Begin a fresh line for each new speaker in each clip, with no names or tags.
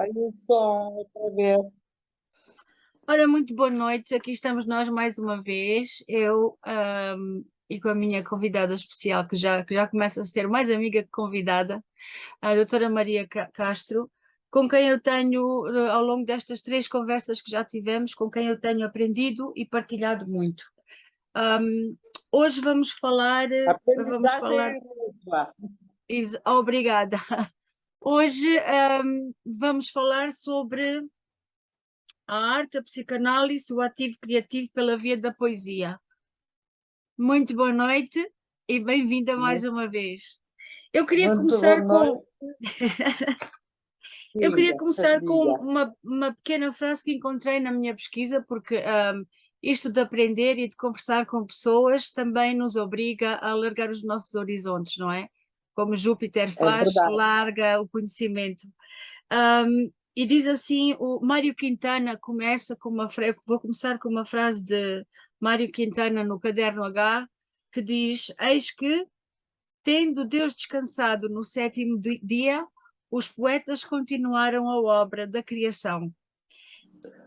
Caiu o som outra vez.
Ora, muito boa noite. Aqui estamos nós mais uma vez, eu e com a minha convidada especial, que já começa a ser mais amiga que convidada, a doutora Maria Castro, com quem eu tenho, ao longo destas 3 conversas que já tivemos, com quem eu tenho aprendido e partilhado muito. Hoje vamos falar,
A aprendizagem é mútua.
Obrigada. Hoje vamos falar sobre a arte, a psicanálise, o ativo criativo pela via da poesia. Muito boa noite e bem-vinda mais uma vez. Eu queria
Muito boa
começar
noite,
com, eu queria
diga,
começar com
diga.
uma pequena frase que encontrei na minha pesquisa, porque isto de aprender e de conversar com pessoas também nos obriga a alargar os nossos horizontes, não é? Como Júpiter
É
faz,
verdade.
larga o conhecimento. E diz assim, o Mário Quintana começa com uma frase, vou começar com uma frase de Mário Quintana no Caderno H, que diz: Eis que, tendo Deus descansado no 7º dia, os poetas continuaram a obra da criação.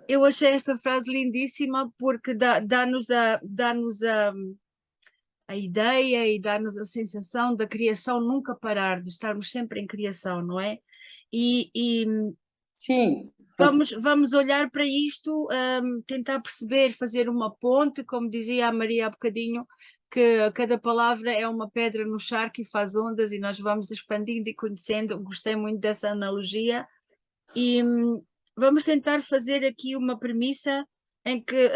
Eu achei esta frase lindíssima porque dá-nos a ideia e dá-nos a sensação da criação nunca parar, de estarmos sempre em criação, não é? E
Sim,
vamos olhar para isto, tentar perceber, fazer uma ponte, como dizia a Maria há bocadinho, que cada palavra é uma pedra no charco e faz ondas, e nós vamos expandindo e conhecendo. Gostei muito dessa analogia. E vamos tentar fazer aqui uma premissa em que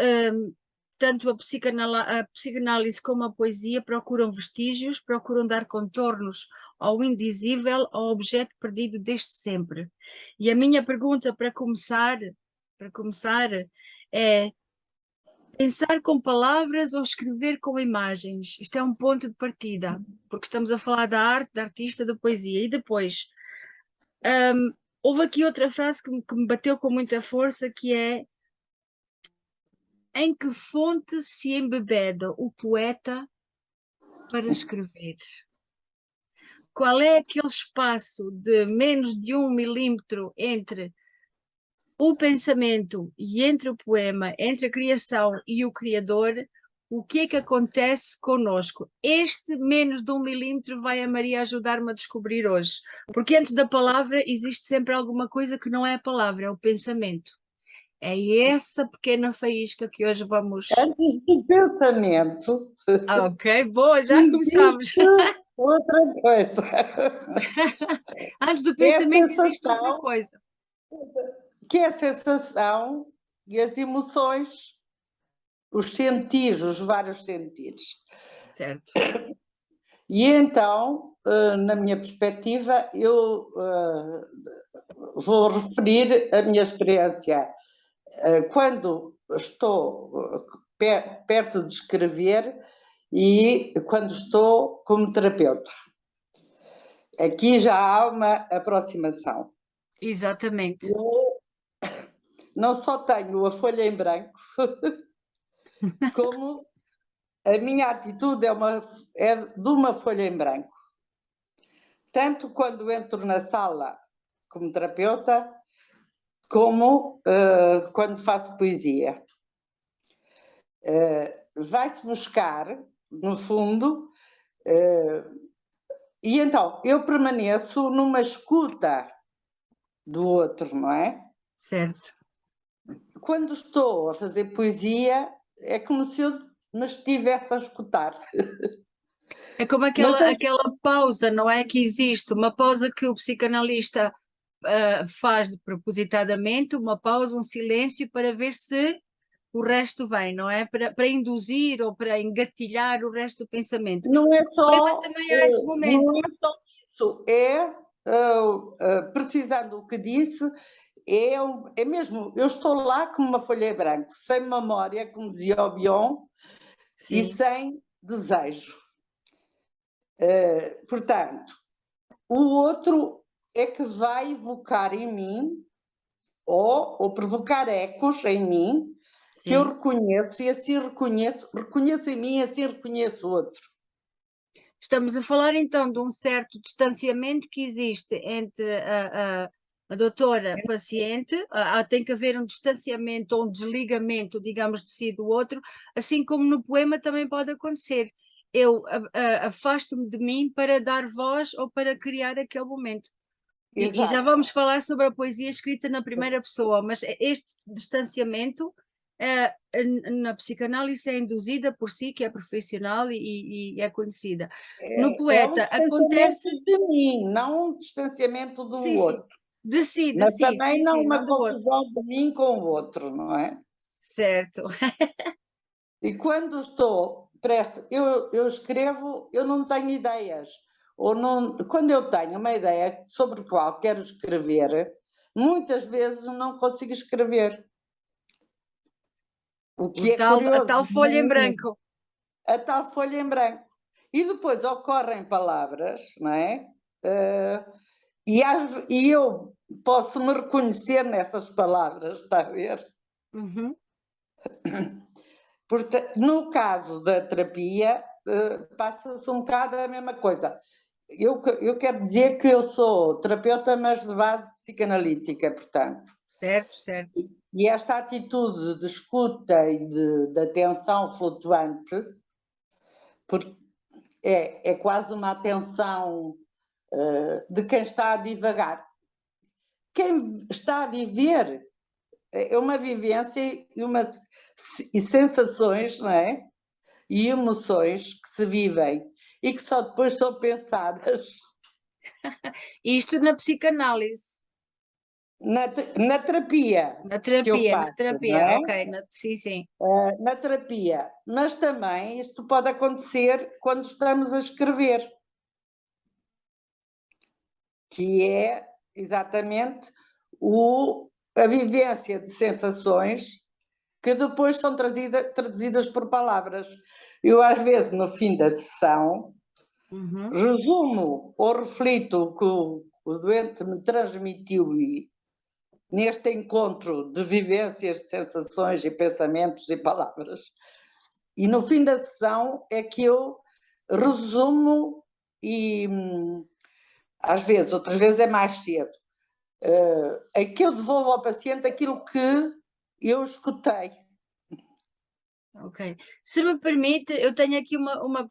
tanto a psicanálise como a poesia procuram vestígios, procuram dar contornos ao indizível, ao objeto perdido desde sempre. E a minha pergunta para começar é pensar com palavras ou escrever com imagens? Isto é um ponto de partida, porque estamos a falar da arte, da artista, da poesia. E depois, houve aqui outra frase que me bateu com muita força, que é: em que fonte se embebeda o poeta para escrever? Qual é aquele espaço de menos de 1 milímetro entre o pensamento e entre o poema, entre a criação e o criador? O que é que acontece connosco? Este menos de 1 milímetro vai a Maria ajudar-me a descobrir hoje, porque antes da palavra existe sempre alguma coisa que não é a palavra, é o pensamento. É essa pequena faísca que hoje vamos.
antes do pensamento,
Ah, ok, boa, já começamos.
existe outra coisa.
Antes do
É a
pensamento existe outra
sensação,
coisa.
que é a sensação e as emoções, os sentidos, os vários sentidos.
Certo.
E então, na minha perspectiva, eu vou referir a minha experiência quando estou perto de escrever e quando estou como terapeuta. Aqui já há uma aproximação.
Exatamente.
Eu não só tenho a folha em branco, como a minha atitude é de uma folha em branco. Tanto quando entro na sala como terapeuta, como quando faço poesia. Vai-se buscar, no fundo, e então eu permaneço numa escuta do outro, não é?
Certo.
Quando estou a fazer poesia, é como se eu me estivesse a escutar.
É como
Não sei.
aquela pausa, não é? Que existe, uma pausa que o psicanalista faz propositadamente, uma pausa, um silêncio para ver se o resto vem, não é? Para induzir ou para engatilhar o resto do pensamento.
Não é
O poema
só,
também há esse
não
momento.
é só isso, precisando o que disse, é mesmo, eu estou lá com uma folha em branco, sem memória, como dizia o Bion, e
Sim.
sem desejo. Portanto, o outro é que vai evocar em mim, ou provocar ecos em mim, que eu
Sim.
reconheço, e assim reconheço em mim, e assim reconheço o outro.
Estamos a falar então de um certo distanciamento que existe entre a doutora paciente, tem que haver um distanciamento ou um desligamento, digamos, de si e do outro, assim como no poema também pode acontecer. Eu afasto-me de mim para dar voz ou para criar aquele momento. E já
Exato.
vamos falar sobre a poesia escrita na primeira pessoa, mas este distanciamento na psicanálise é induzida por si, que é profissional e é conhecida. No
É um
poeta
distanciamento
acontece.
de mim, não um distanciamento do
Sim, sim.
outro.
De si,
Mas também
sim,
não
sim,
uma
não do outro.
confusão de mim com o outro, não é?
Certo.
E quando estou prestes, eu escrevo, eu não tenho ideias. Ou não, quando eu tenho uma ideia sobre a qual quero escrever, muitas vezes não consigo escrever. O que é
A
curioso,
tal folha em branco.
a tal folha em branco. E depois ocorrem palavras, não é? E eu posso me reconhecer nessas palavras, está a ver?
Uhum.
Porque no caso da terapia, passa-se um bocado a mesma coisa. Eu quero dizer que eu sou terapeuta, mas de base psicanalítica, portanto.
Certo, certo.
E esta atitude de escuta e de atenção flutuante, porque é quase uma atenção de quem está a divagar. Quem está a viver é uma vivência e sensações, não é? E emoções que se vivem e que só depois são pensadas
Isto na psicanálise.
na terapia que eu
Na
faço, não
terapia,
é?
ok, sim, sim.
Na terapia. Mas também isto pode acontecer quando estamos a escrever, que é exatamente a vivência de sensações que depois são traduzidas por palavras. Eu, às vezes, no fim da sessão, resumo ou reflito o que o doente me transmitiu neste encontro de vivências, sensações e pensamentos e palavras. E no fim da sessão é que eu resumo e, às vezes, outras vezes é mais cedo, é que eu devolvo ao paciente aquilo que eu escutei.
Ok. Se me permite, eu tenho aqui um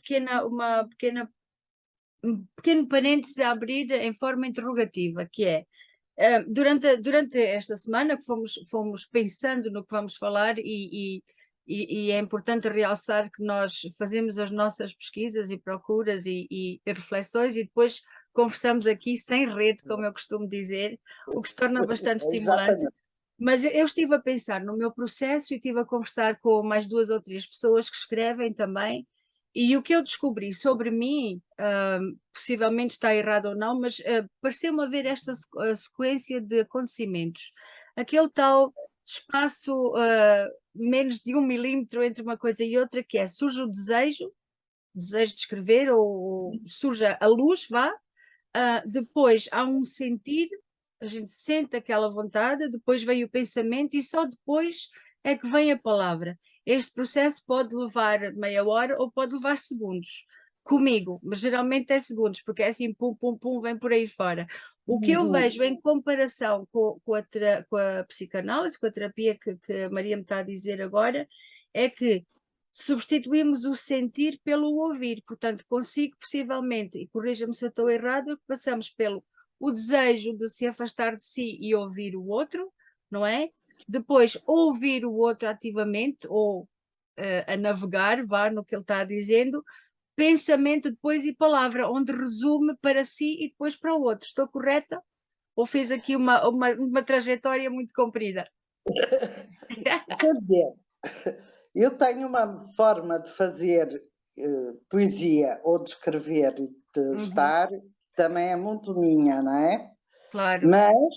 pequeno parênteses a abrir em forma interrogativa, que é, durante esta semana que fomos pensando no que vamos falar e é importante realçar que nós fazemos as nossas pesquisas e procuras e reflexões e depois conversamos aqui sem rede, como eu costumo dizer, o que se torna bastante estimulante.
Exatamente.
Mas eu estive a pensar no meu processo e estive a conversar com mais 2 ou 3 pessoas que escrevem também, e o que eu descobri sobre mim, possivelmente está errado ou não, mas pareceu-me haver esta sequência de acontecimentos. Aquele tal espaço menos de 1 milímetro entre uma coisa e outra, que é surge o desejo de escrever, ou surge a luz, vá, depois há um sentir, a gente sente aquela vontade, depois vem o pensamento e só depois é que vem a palavra. Este processo pode levar meia hora ou pode levar segundos. Comigo, mas geralmente é segundos, porque é assim, pum, pum, pum, vem por aí fora. O que eu vejo em comparação com a psicanálise, com a terapia que a Maria me está a dizer agora, é que substituímos o sentir pelo ouvir. Portanto, consigo possivelmente, e corrija-me se eu estou errado, passamos pelo o desejo de se afastar de si e ouvir o outro, não é? Depois, ouvir o outro ativamente ou a navegar, vá no que ele está dizendo, pensamento depois e palavra, onde resume para si e depois para o outro. Estou correta? Ou fiz aqui uma trajetória muito comprida?
Quer dizer, eu tenho uma forma de fazer poesia ou de escrever e de estar, também é muito minha, não é?
Claro.
Mas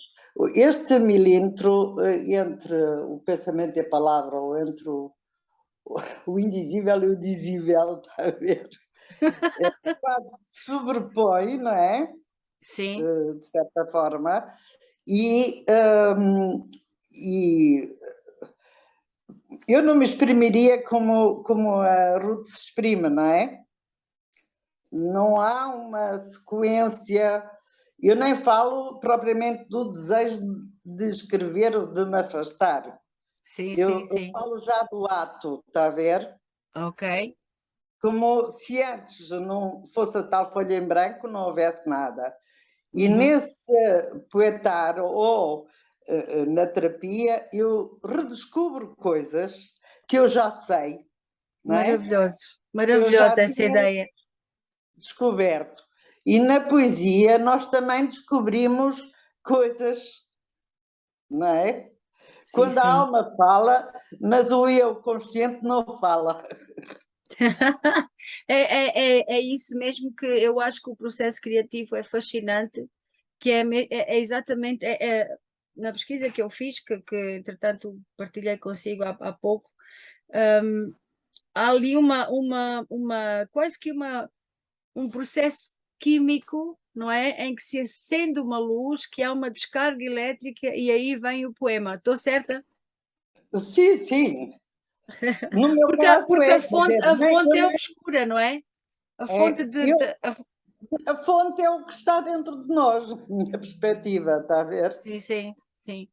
este milímetro entre o pensamento e a palavra, ou entre o indizível e o dizível, está a ver? Quase que se sobrepõe, não é?
Sim.
De certa forma, e eu não me exprimiria como a Ruth se exprime, não é? Não há uma sequência Eu nem falo propriamente do desejo de escrever ou de me afastar.
Sim,
Eu
sim, sim.
falo já do ato, está a ver?
Ok.
Como se antes não fosse a tal folha em branco, não houvesse nada. E
Uhum.
nesse poetar ou na terapia, eu redescubro coisas que eu já sei, não é?
Maravilhoso.
Eu já
Maravilhosa essa
tinha
ideia.
descoberto. E na poesia nós também descobrimos coisas, não é?
Sim,
Quando a
sim.
alma fala, mas o eu consciente não fala.
É isso mesmo que eu acho que o processo criativo é fascinante, que é exatamente na pesquisa que eu fiz, que entretanto partilhei consigo há pouco, há ali quase que um processo químico, não é? Em que se acende uma luz, que há uma descarga elétrica e aí vem o poema. Estou certa?
Sim, sim. No meu
Porque,
caso
porque
é, quer dizer,
a fonte é obscura, não é? A fonte
a fonte é o que está dentro de nós, na minha perspectiva, está a ver?
sim, sim, sim.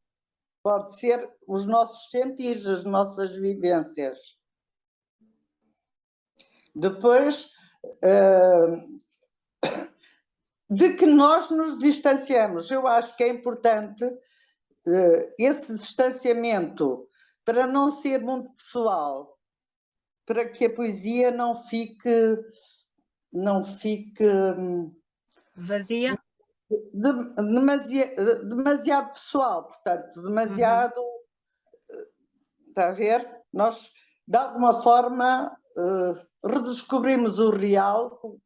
Pode ser os nossos sentidos, as nossas vivências. Depois, de que nós nos distanciamos. Eu acho que é importante esse distanciamento para não ser muito pessoal, para que a poesia não fique
Vazia?
demasiado pessoal, portanto,
Uhum.
demasiado, está a ver? Nós, de alguma forma, redescobrimos o real,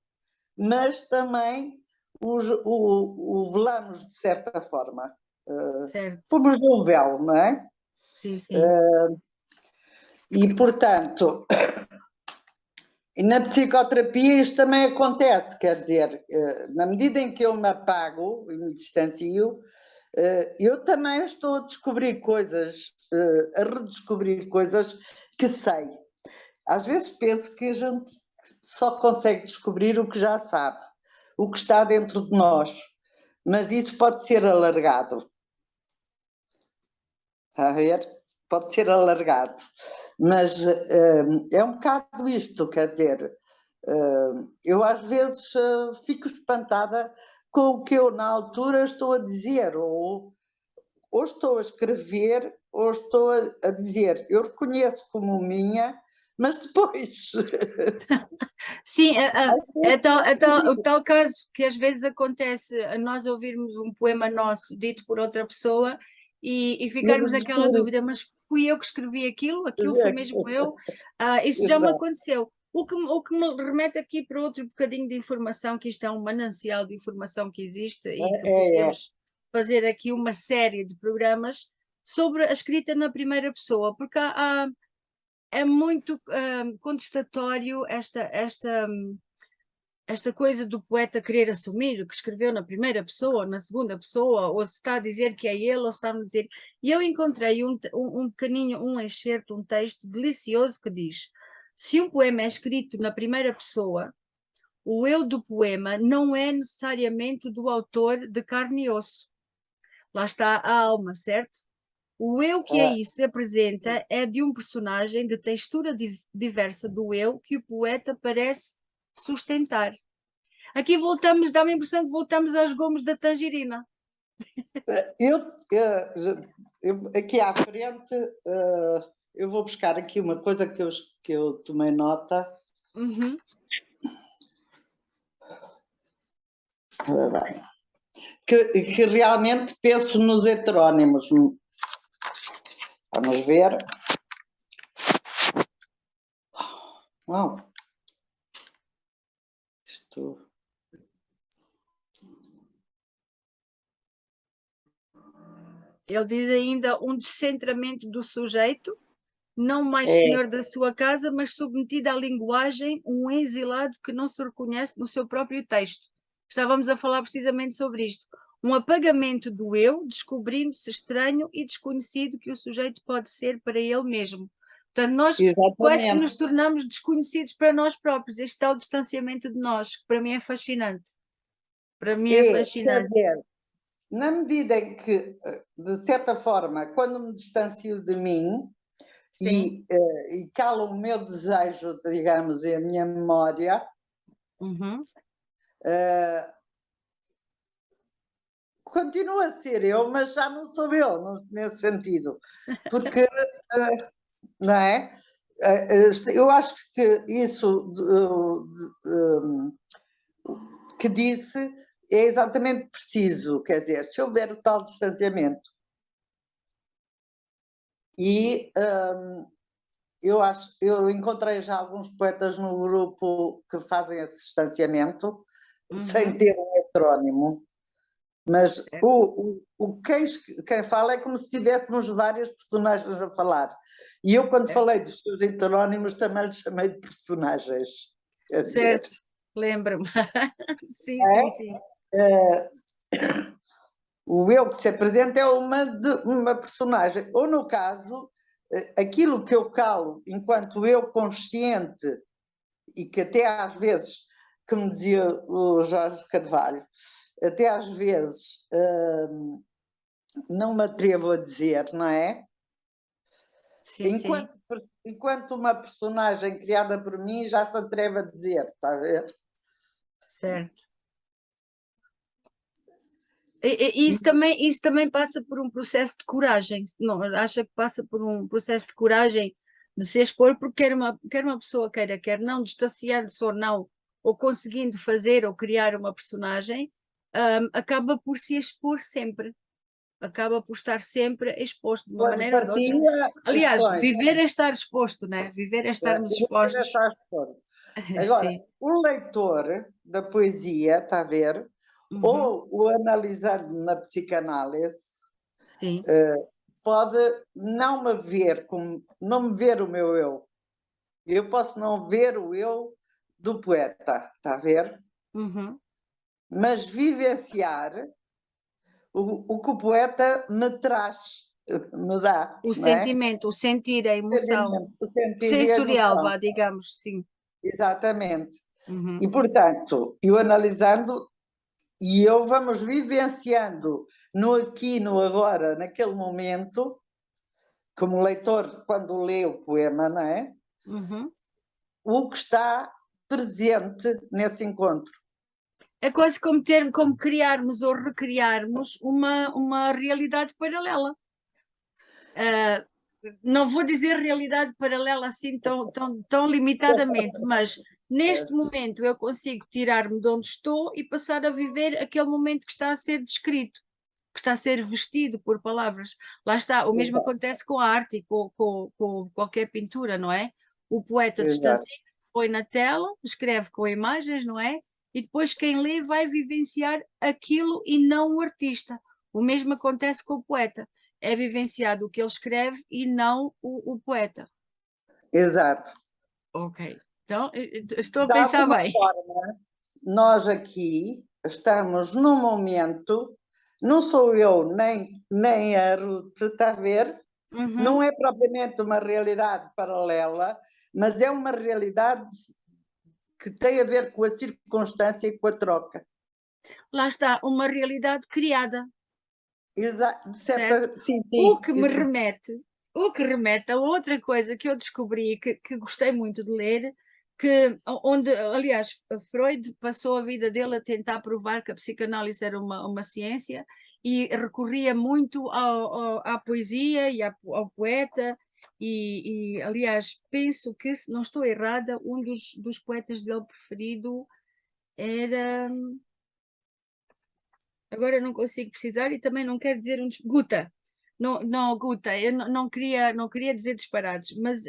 mas também o velamos de certa forma.
Certo.
Fomos de um véu, não é?
Sim, sim.
E, portanto, na psicoterapia isto também acontece, quer dizer, na medida em que eu me apago e me distancio, eu também estou a descobrir coisas, a redescobrir coisas que sei. Às vezes penso que a gente só consegue descobrir o que já sabe, o que está dentro de nós, mas isso pode ser alargado, está a ver? Pode ser alargado, mas é um bocado isto, quer dizer, eu às vezes fico espantada com o que eu na altura estou a dizer, ou estou a escrever, ou estou a dizer, eu reconheço como minha, mas depois.
Sim, o tal caso que às vezes acontece a nós ouvirmos um poema nosso dito por outra pessoa e
Eu
ficarmos naquela
descubro.
dúvida, mas fui eu que escrevi aquilo fui mesmo eu. Isso já me
Exato.
aconteceu. O que me remete aqui para outro bocadinho de informação, que isto é um manancial de informação que existe e que
É.
podíamos fazer aqui uma série de programas sobre a escrita na primeira pessoa, porque é muito contestatório esta coisa do poeta querer assumir o que escreveu na primeira pessoa, na segunda pessoa, ou se está a dizer que é ele, ou se está a dizer. E eu encontrei um pequenino, um excerto, um texto delicioso que diz: se um poema é escrito na primeira pessoa, o eu do poema não é necessariamente do autor de carne e osso. Lá está a alma, certo? O eu que
É.
aí se apresenta é de um personagem de textura diversa do eu que o poeta parece sustentar. Aqui voltamos, dá-me a impressão que voltamos aos gomos da tangerina.
Eu, aqui à frente, eu vou buscar aqui uma coisa que eu tomei nota.
Uhum.
Ora bem, que realmente penso nos heterónimos. Vamos ver. Uau, isto.
Ele diz ainda um descentramento do sujeito, não mais
É,
senhor da sua casa, mas submetido à linguagem, um exilado que não se reconhece no seu próprio texto. Estávamos a falar precisamente sobre isto. Um apagamento do eu, descobrindo-se estranho e desconhecido que o sujeito pode ser para ele mesmo. Portanto, nós quase que
exatamente.
nos tornamos desconhecidos para nós próprios. Este tal distanciamento de nós, que para mim é fascinante. Para mim é fascinante.
Quer dizer, na medida em que, de certa forma, quando me distancio de mim
Sim.
e calo o meu desejo, digamos, e a minha memória,
Uhum.
continua a ser eu, mas já não sou eu, nesse sentido. Porque, não é? Eu acho que isso que disse é exatamente preciso, quer dizer, se houver o tal distanciamento. E eu encontrei já alguns poetas no grupo que fazem esse distanciamento, sem ter um heterónimo, mas quem fala é como se tivéssemos várias personagens a falar. E eu, quando falei dos seus heterónimos, também lhes chamei de personagens. Quer dizer,
certo, lembro-me. Sim, sim, sim.
o eu que se apresenta é uma personagem, ou no caso, aquilo que eu calo enquanto eu consciente, e que até às vezes, como dizia o Jorge Carvalho, até às vezes não me atrevo a dizer, não é?
Sim, sim.
Enquanto uma personagem criada por mim já se atreve a dizer, está a ver?
Certo. Isso também passa por um processo de coragem. Não, acha que passa por um processo de coragem de se expor, porque quer uma pessoa queira, quer não, distanciando-se ou não, ou conseguindo fazer ou criar uma personagem, acaba por se expor sempre. Acaba por estar sempre exposto de uma
Quando
maneira ou de outra.
partilha,
Aliás,
expõe.
viver é estar exposto, né? Viver é estarmos expostos.
Agora,
Sim.
o leitor da poesia, está a ver,
Uhum.
ou o analisando na psicanálise,
Sim.
pode não me ver como, não me ver o meu eu. Eu posso não ver o eu do poeta, está a ver?
Uhum.
Mas vivenciar o que o poeta me traz, me dá,
O
não é?
sentimento, o sentir, a emoção
O sentir e a
sensorial,
emoção,
vá, digamos, sim.
exatamente.
Uhum.
E, portanto, eu analisando, e eu vamos vivenciando no aqui, no agora, naquele momento, como leitor, quando lê o poema, não é?
Uhum.
O que está presente nesse encontro.
É quase como criarmos ou recriarmos uma realidade paralela. Não vou dizer realidade paralela assim tão limitadamente, mas neste momento eu consigo tirar-me de onde estou e passar a viver aquele momento que está a ser descrito, que está a ser vestido por palavras. Lá está, o mesmo
Exato,
acontece com a arte e com qualquer pintura, não é? O poeta
exato.
distancia, põe na tela, escreve com imagens, não é? E depois quem lê vai vivenciar aquilo e não o artista. O mesmo acontece com o poeta. É vivenciado o que ele escreve e não o poeta.
Exato.
Ok. Então, estou a
De
pensar
alguma
bem.
forma, nós aqui estamos num momento, não sou eu nem a Ruth, está a ver?
Uhum.
Não é propriamente uma realidade paralela, mas é uma realidade que tem a ver com a circunstância e com a troca.
Lá está, uma realidade criada,
De
certo?
certa, sim,
O
sim,
que me
isso,
remete, o que remete a outra coisa que eu descobri, que gostei muito de ler, onde, aliás, Freud passou a vida dele a tentar provar que a psicanálise era uma ciência e recorria muito à poesia e ao poeta. Aliás, penso que, se não estou errada, um dos poetas dele preferido era. Agora não consigo precisar e também não quero dizer Guta. Não, não, Guta, eu não queria dizer disparados, mas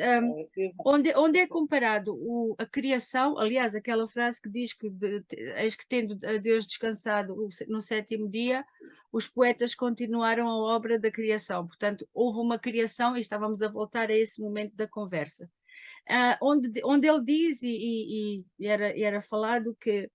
onde é comparado a criação, aliás, aquela frase que diz que eis que tendo a Deus descansado no sétimo dia, os poetas continuaram a obra da criação. Portanto, houve uma criação e estávamos a voltar a esse momento da conversa. Onde ele diz, e era falado que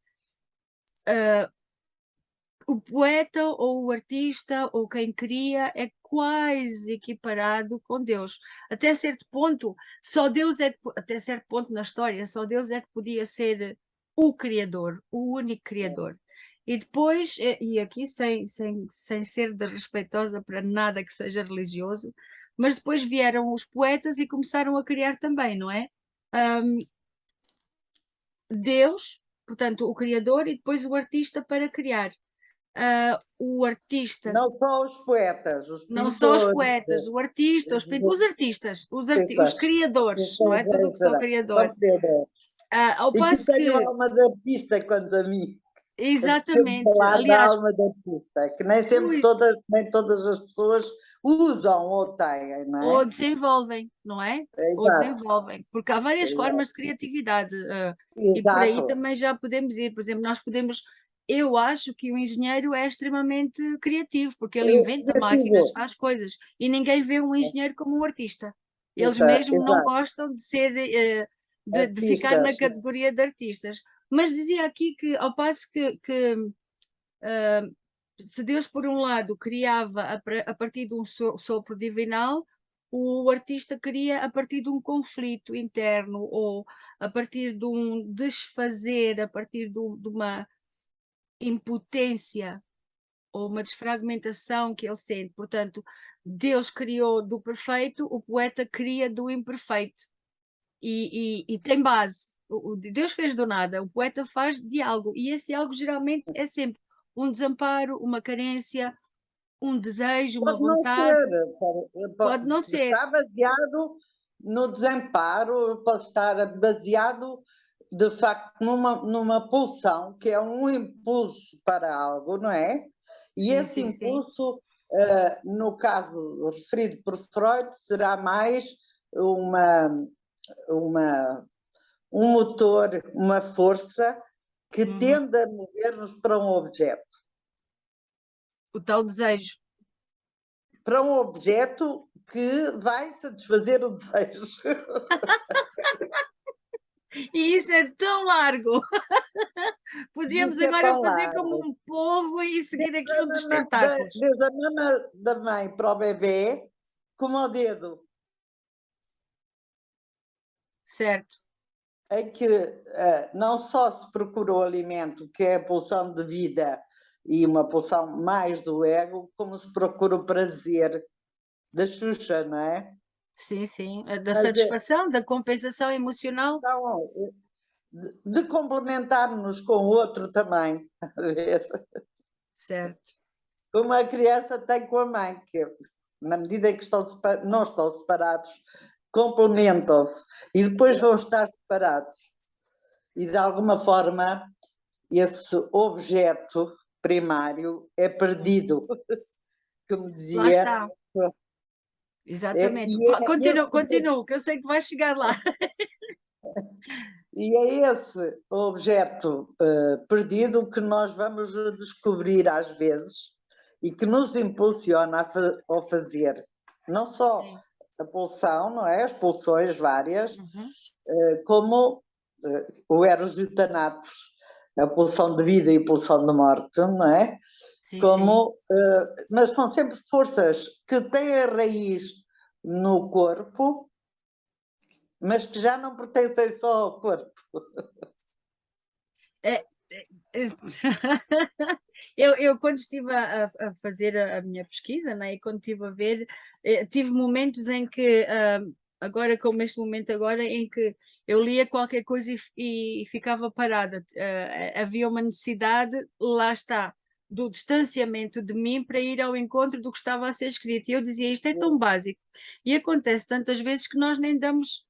o poeta ou o artista ou quem cria é quase equiparado com Deus. Até certo ponto, só Deus é que, até certo ponto na história, só Deus é que podia ser o criador, o único criador. E depois, e aqui sem ser desrespeitosa para nada que seja religioso, mas depois vieram os poetas e começaram a criar também, não é? Ahm, Deus, portanto, o criador, e depois o artista para criar. O artista,
Não só os poetas, os
não só os
pintores,
poetas, o artista, os artistas, os
artistas,
criadores, não é tudo o que são
são
criador.
criadores.
Ao
E que
passo
tenho
que,
alma de artista, quanto a mim. Eu sempre
exatamente,
falar da
aliás,
alma de artista, que nem sempre
ui,
nem todas as pessoas usam ou têm, não
ou
é?
desenvolvem, não é?
É
Ou
exato,
desenvolvem, porque há várias formas de
exato.
criatividade, e por aí
Exato.
também já podemos ir. Por exemplo, nós podemos. Eu acho que o engenheiro é extremamente criativo, porque ele
É
inventa máquinas,
criativo.
faz coisas, e ninguém vê um engenheiro como um artista. Eles mesmo não
Exato.
gostam de ser, de ficar na
Artistas.
categoria de artistas. Mas dizia aqui que, ao passo que ah, se Deus, por um lado, criava a partir de um sopro divinal, o artista cria a partir de um conflito interno ou a partir de um desfazer, a partir de uma impotência ou uma desfragmentação que ele sente. Portanto, Deus criou do perfeito, o poeta cria do imperfeito e tem base. Deus fez do nada, o poeta faz de algo, e esse algo geralmente é sempre um desamparo, uma carência, um desejo, uma
Pode não
vontade,
ser,
pode não ser.
está baseado no desamparo, pode estar baseado de facto numa pulsão, que é um impulso para algo, não é? E
Sim,
esse
sim, sim.
impulso, no caso referido por Freud, será mais uma, uma, um motor, uma força que
Uhum.
tende a mover-nos para um objeto.
O tal desejo.
Para um objeto que vai satisfazer o desejo.
E isso é tão largo. Podíamos
Isso é
agora
tão
fazer como
largo.
um povo e seguir aqui um dos tentáculos.
Desde a mama da mãe para o bebê, como o dedo,
Certo.
em que não só se procura o alimento, que é a pulsão de vida e uma pulsão mais do ego, como se procura o prazer da Xuxa, não é?
Sim, sim. Da
Mas
satisfação, da compensação emocional.
então, de complementarmos com o outro também,
Certo.
como a criança tem com a mãe, que na medida em que não estão separados, complementam-se e depois vão estar separados. E de alguma forma esse objeto primário é perdido, como
Lá
dizia.
está. Exatamente.
Esse,
Continua, que eu sei que vais chegar lá.
e é esse objeto perdido que nós vamos descobrir às vezes e que nos impulsiona a fazer não só
Sim.
a pulsão, não é? As pulsões várias,
Uhum.
como o Eros e o Thanatos, a pulsão de vida e a pulsão de morte, não é?
Sim, sim.
Como, mas são sempre forças que têm a raiz no corpo, mas que já não pertencem só ao corpo.
É, é, eu quando estive a fazer a minha pesquisa, né, e quando estive a ver, tive momentos em que, agora como este momento agora, em que eu lia qualquer coisa e ficava parada. Havia uma necessidade, lá está, do distanciamento de mim para ir ao encontro do que estava a ser escrito. E eu dizia, isto é tão básico. E acontece tantas vezes que nós nem damos,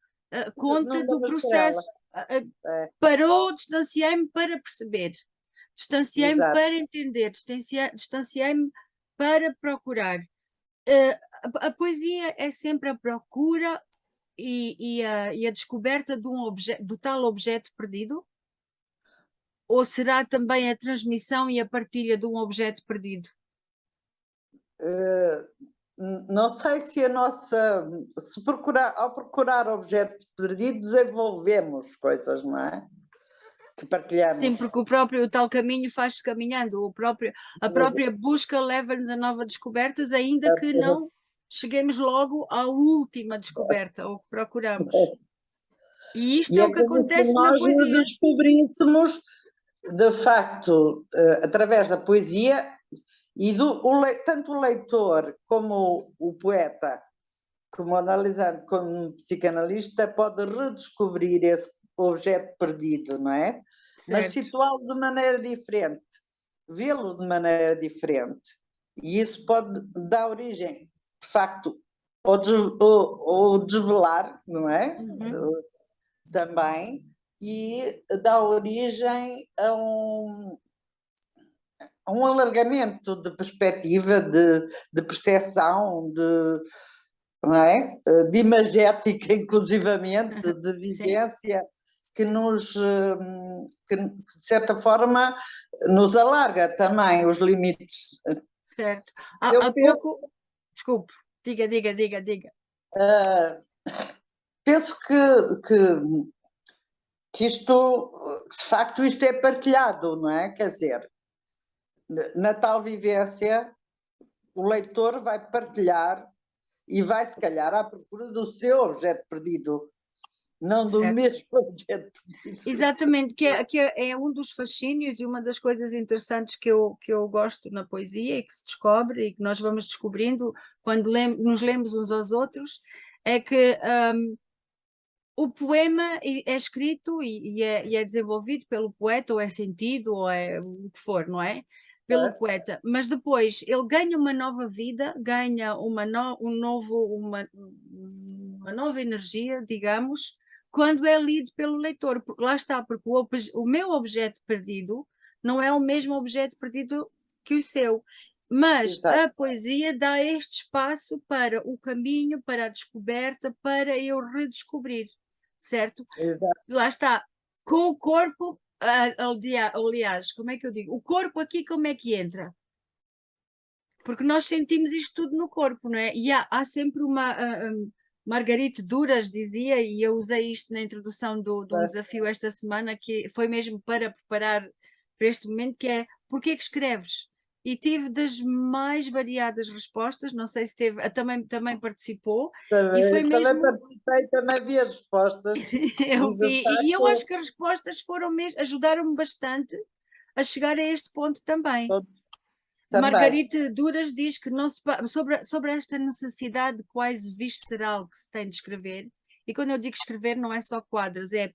conta
Não
do
damos por ela.
processo.
É,
Parou, distanciei-me para perceber. Distanciei-me
exato.
para entender, distanciei-me para procurar. A poesia é sempre a procura e a descoberta de do tal objeto perdido? Ou será também a transmissão e a partilha de um objeto perdido?
Não sei se a nossa. Se procurar, ao procurar objeto perdido, desenvolvemos coisas, não é? Que
Sim,
partilhamos.
porque o tal caminho faz-se caminhando, a própria busca leva-nos a novas descobertas, ainda que não cheguemos logo à última descoberta, ou que procuramos. E isto
E
é
é
o que
como se
acontece na
nós nos
poesia.
descobríssemos de facto, através da poesia, e tanto o leitor como o poeta, como analisando como psicanalista, pode redescobrir esse objeto perdido, não é? Mas
Certo.
situá-lo de maneira diferente, vê-lo de maneira diferente. E isso pode dar origem, de facto, ao desvelar, não é? Também, e dá origem a um alargamento de perspectiva, de percepção, não é? De imagética, inclusivamente, de
Sim,
vivência, que que de certa forma, nos alarga também os limites.
certo.
Eu
Há pouco, desculpe, diga.
penso que isto, de facto, isto é partilhado, não é? Quer dizer, na tal vivência, o leitor vai partilhar e vai, se calhar, à procura do seu objeto perdido, não do
certo.
mesmo objeto perdido.
Exatamente, que é um dos fascínios e uma das coisas interessantes que eu gosto na poesia e que se descobre e que nós vamos descobrindo quando nos lemos uns aos outros, é que o poema é escrito e é desenvolvido pelo poeta, ou é sentido, ou é o que for, não é? Pelo poeta, mas depois ele ganha uma nova vida, ganha uma nova energia, digamos, quando é lido pelo leitor, porque lá está, porque o meu objeto perdido não é o mesmo objeto perdido que o seu. Mas
Exato.
a poesia dá este espaço para o caminho, para a descoberta, para eu redescobrir, certo?
Exato.
Lá está, com o corpo, aliás, como é que eu digo? O corpo aqui como é que entra? Porque nós sentimos isto tudo no corpo, não é? E há sempre Margarite Duras dizia, e eu usei isto na introdução de um desafio esta semana, que foi mesmo para preparar para este momento, que é: porquê que escreves? E tive das mais variadas respostas, não sei se teve, também participou, e foi
Também
mesmo.
participei, também vi as respostas.
Eu
E, de
vi, e eu acho
facto,
que as respostas foram mesmo, ajudaram-me bastante a chegar a este ponto também.
também.
Margarite Duras diz que não se, sobre esta necessidade quase visceral que se tem de escrever, e quando eu digo escrever não é só quadros, é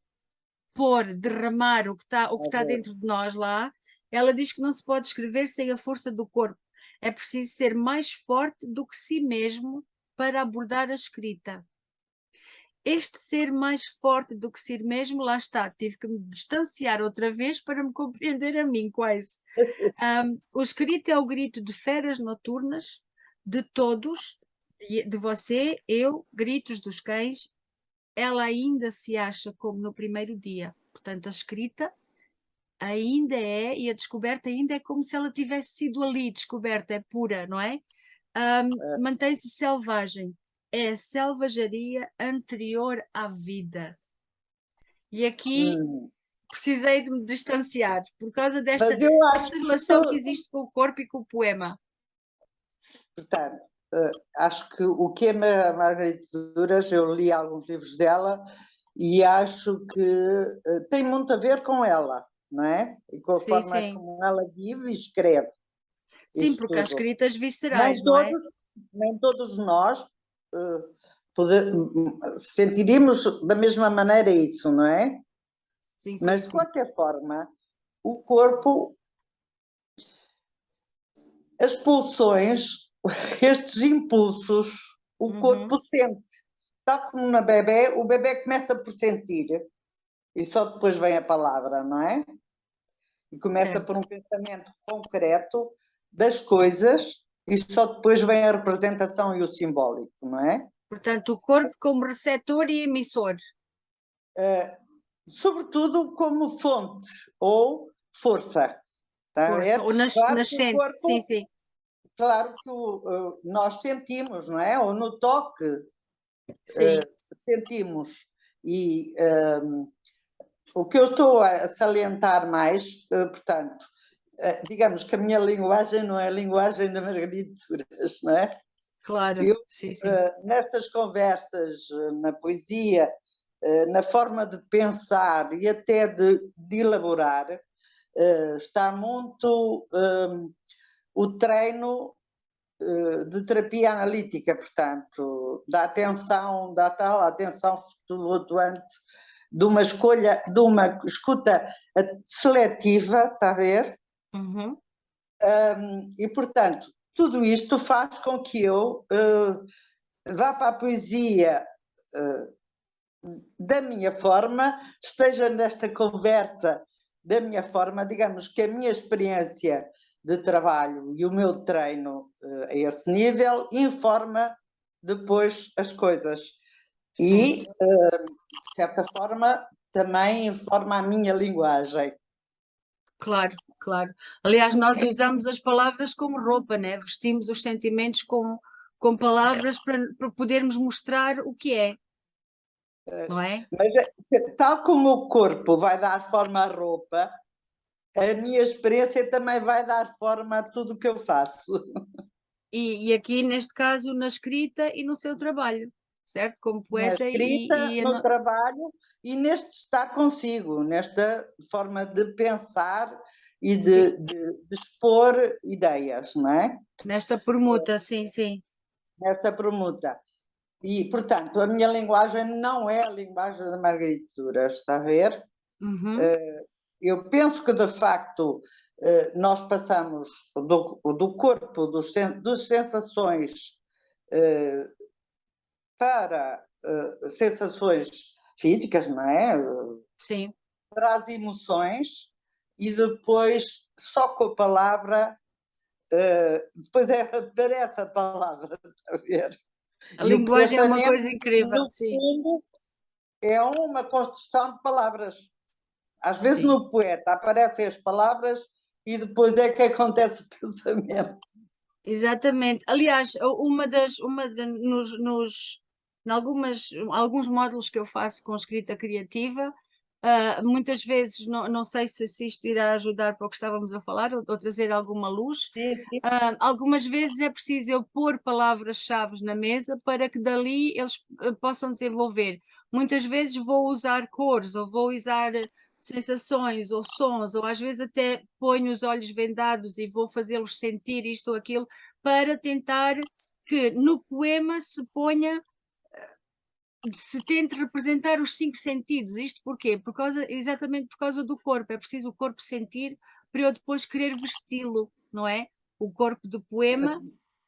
pôr, derramar o que está dentro de nós lá. Ela diz que não se pode escrever sem a força do corpo. É preciso ser mais forte do que si mesmo para abordar a escrita. Este ser mais forte do que si mesmo, lá está, tive que me distanciar outra vez para me compreender a mim, quase. O escrito é o grito de feras noturnas, de todos, de você, eu, gritos dos cães. Ela ainda se acha como no primeiro dia. Portanto, a escrita ainda é, e a descoberta ainda é como se ela tivesse sido ali descoberta, é pura, não é? Mantém-se selvagem. É a selvageria anterior à vida. E aqui precisei de me distanciar por causa
Mas eu acho
desta
que
relação que
isso,
existe com o corpo e com o poema.
portanto, acho que o que é Margarite Duras, eu li alguns livros dela e acho que tem muito a ver com ela, não é? E com a
Sim,
forma
sim.
como ela vive e escreve
Sim,
isso
porque há
tudo.
escritas viscerais, não é?
Nem todos nós uh, sentiríamos da mesma maneira isso, não é?
Sim, sim,
Mas, de
sim.
qualquer forma, o corpo, as pulsões, estes impulsos, o
Uhum,
corpo sente. Tal como na bebê, o bebê começa por sentir e só depois vem a palavra, não é? E começa
certo.
por um pensamento concreto das coisas e só depois vem a representação e o simbólico, não é?
Portanto, o corpo como receptor e emissor.
Sobretudo como fonte ou força. Está a
Força.
ver?
Ou
Claro que o
nascente. Sim,
corpo,
sim.
claro que nós sentimos, não é? Ou no toque
Sim.
sentimos. E o que eu estou a salientar mais, portanto, digamos que a minha linguagem não é a linguagem da Margarida Duras, não é?
Claro.
Eu,
Sim, sim.
nessas conversas, na poesia, na forma de pensar e até de elaborar, está muito o treino de terapia analítica, portanto, da tal atenção flutuante, de uma escuta seletiva, está a ver?
Uhum.
E, portanto, tudo isto faz com que eu vá para a poesia da minha forma, esteja nesta conversa da minha forma, digamos que a minha experiência de trabalho e o meu treino a esse nível informa depois as coisas. E, de certa forma, também informa a minha linguagem.
Claro, claro. Aliás, nós usamos as palavras como roupa, né? Vestimos os sentimentos com palavras para podermos mostrar o que é, não é?
Mas, tal como o corpo vai dar forma à roupa, a minha experiência também vai dar forma a tudo o que eu faço.
E aqui, neste caso, na escrita e no seu trabalho, certo? Como
Na
poeta
escrita, no trabalho e neste estar consigo, nesta forma de pensar e de expor ideias, não é?
Nesta permuta, sim, sim.
Nesta permuta. E, portanto, a minha linguagem não é a linguagem da Margarida Duras, está a ver?
Uhum.
Eu penso que, de facto, nós passamos do corpo, das sensações para sensações físicas, não é?
Sim.
Para as emoções e depois só com a palavra, depois aparece a palavra, está a ver?
A
E o
linguagem é uma
pensamento,
coisa incrível,
no
sim.
fundo, é uma construção de palavras. Às vezes
Sim.
no poeta aparecem as palavras e depois é que acontece o pensamento.
Exatamente. Aliás, alguns módulos que eu faço com escrita criativa, muitas vezes, não sei se isto irá ajudar para o que estávamos a falar ou trazer alguma luz.
Sim, sim.
Algumas vezes é preciso eu pôr palavras-chave na mesa para que dali eles possam desenvolver. Muitas vezes vou usar cores ou vou usar sensações ou sons, ou às vezes até ponho os olhos vendados e vou fazê-los sentir isto ou aquilo, para tentar que no poema se tente representar os 5 sentidos. Isto porquê? Exatamente por causa do corpo. É preciso o corpo sentir para eu depois querer vesti-lo, não é? O corpo do poema,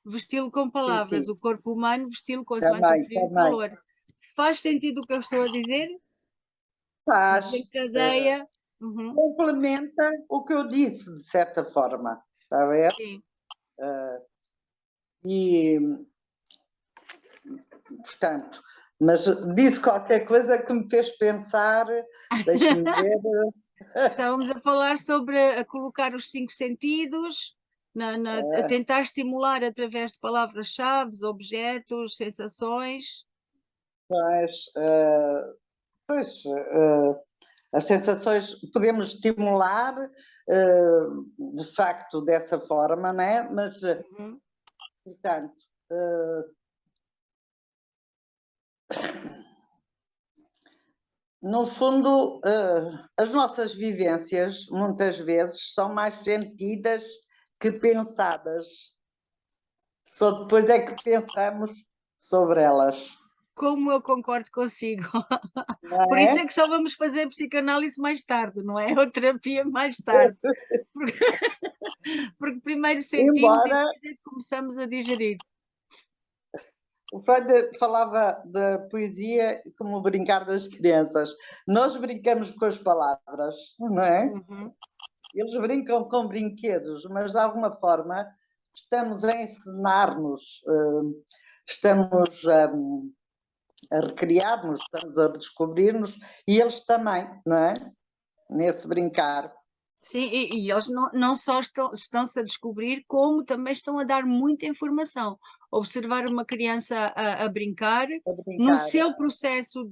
vesti-lo com palavras.
Sim.
O corpo humano, vesti-lo consoante o
Também,
frio e o
também.
calor. Faz sentido o que eu estou a dizer?
Faz.
Desencadeia. Uhum.
Complementa o que eu disse, de certa forma. Está a ver?
Sim.
E, portanto, mas disse qualquer coisa que me fez pensar, deixe-me ver.
Estávamos a falar sobre a colocar os 5 sentidos, a tentar estimular através de palavras-chave, objetos, sensações.
Pois, as sensações podemos estimular de facto dessa forma, não é? Mas, portanto, no fundo, as nossas vivências muitas vezes são mais sentidas que pensadas. Só depois é que pensamos sobre elas.
Como eu concordo consigo.
Não
Por
é?
isso é que só vamos fazer psicanálise mais tarde, não é? Ou terapia mais tarde. Porque primeiro sentimos e
Embora
depois é que começamos a digerir.
o Freud falava da poesia como o brincar das crianças. Nós brincamos com as palavras, não é?
Uhum.
Eles brincam com brinquedos, mas de alguma forma estamos a ensinar-nos, estamos a recriar-nos, estamos a descobrir-nos e eles também, não é? Nesse brincar.
Sim, e eles não só estão-se a descobrir, como também estão a dar muita informação. Observar uma criança a brincar,
A
no
brincar.
seu processo,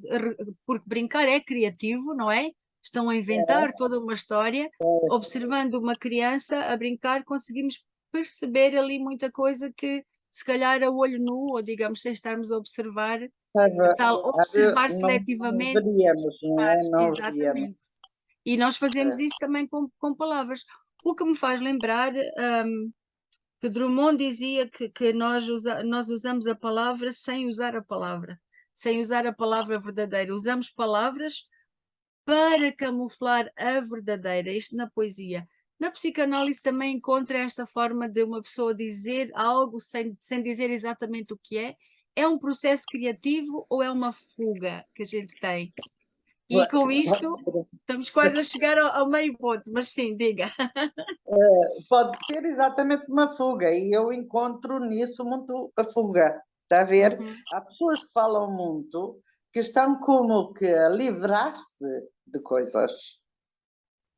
porque brincar é criativo, não é? Estão a inventar toda uma história. Observando uma criança a brincar, conseguimos perceber ali muita coisa que, se calhar, a olho nu, ou digamos, sem estarmos a observar, tal, observar
Não
seletivamente.
veríamos, não é? Não veríamos.
Exatamente. E nós fazemos isso também com palavras. O que me faz lembrar que Drummond dizia que nós usamos a palavra sem usar a palavra, sem usar a palavra verdadeira. Usamos palavras para camuflar a verdadeira, isto na poesia. Na psicanálise também encontra esta forma de uma pessoa dizer algo sem dizer exatamente o que é. É um processo criativo ou é uma fuga que a gente tem? E com isto estamos quase a chegar ao meio ponto, mas sim, diga.
Pode ser exatamente uma fuga, e eu encontro nisso muito a fuga, está a ver? Há pessoas que falam muito, que estão como que a livrar-se de coisas,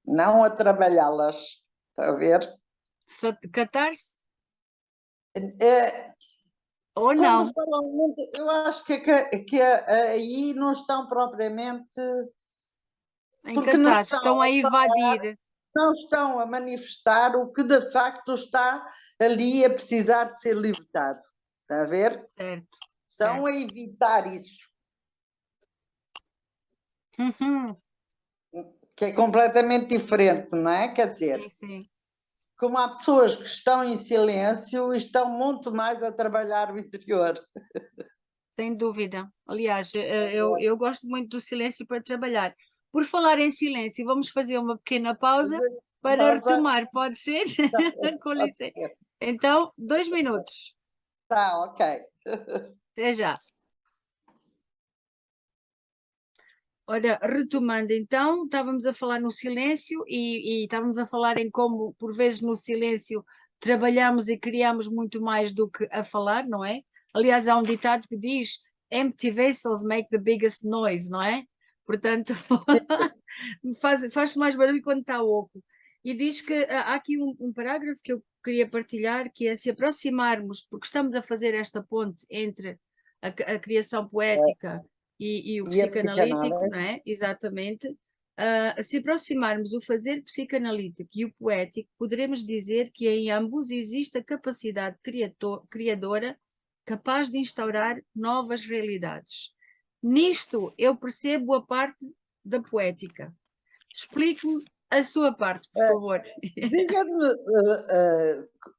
não a trabalhá-las, está a ver?
Só catar-se
É,
ou
quando
não?
falam muito, eu acho que aí não estão propriamente, porque
Encatados, estão a evadir.
não estão a manifestar o que de facto está ali a precisar de ser libertado, está a ver?
Certo,
Estão
certo.
a evitar isso, que é completamente diferente, não é? Quer dizer,
Sim, sim.
como há pessoas que estão em silêncio e estão muito mais a trabalhar o interior.
Sem dúvida. Aliás, eu gosto muito do silêncio para trabalhar. Por falar em silêncio, vamos fazer uma pequena pausa para
Nós
retomar, pode ser? Com licença. Então, 2 minutos.
Tá, ok.
Até já. Ora, retomando então, estávamos a falar no silêncio e estávamos a falar em como, por vezes, no silêncio trabalhamos e criamos muito mais do que a falar, não é? Aliás, há um ditado que diz: Empty vessels make the biggest noise, não é? Portanto, faz-se mais barulho quando está oco. E diz que há aqui um parágrafo que eu queria partilhar, que é se aproximarmos, porque estamos a fazer esta ponte entre a criação poética e o
E a
psicanalítico, não
psicanálise?
é? Exatamente. Se aproximarmos o fazer psicanalítico e o poético, poderemos dizer que em ambos existe a capacidade criadora capaz de instaurar novas realidades. Nisto eu percebo a parte da poética. Explique-me a sua parte, por favor.
Diga-me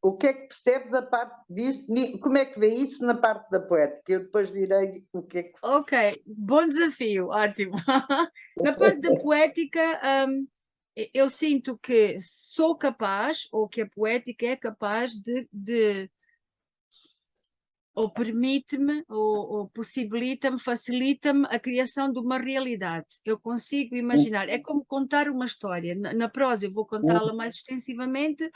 o que é que percebe da parte disso, como é que vê isso na parte da poética? Eu depois direi o que é que.
Ok, bom desafio, ótimo. Na parte da poética, eu sinto que sou capaz, ou que a poética é capaz ou permite-me, ou possibilita-me, facilita-me a criação de uma realidade. Eu consigo imaginar, é como contar uma história. Na prosa eu vou contá-la mais extensivamente,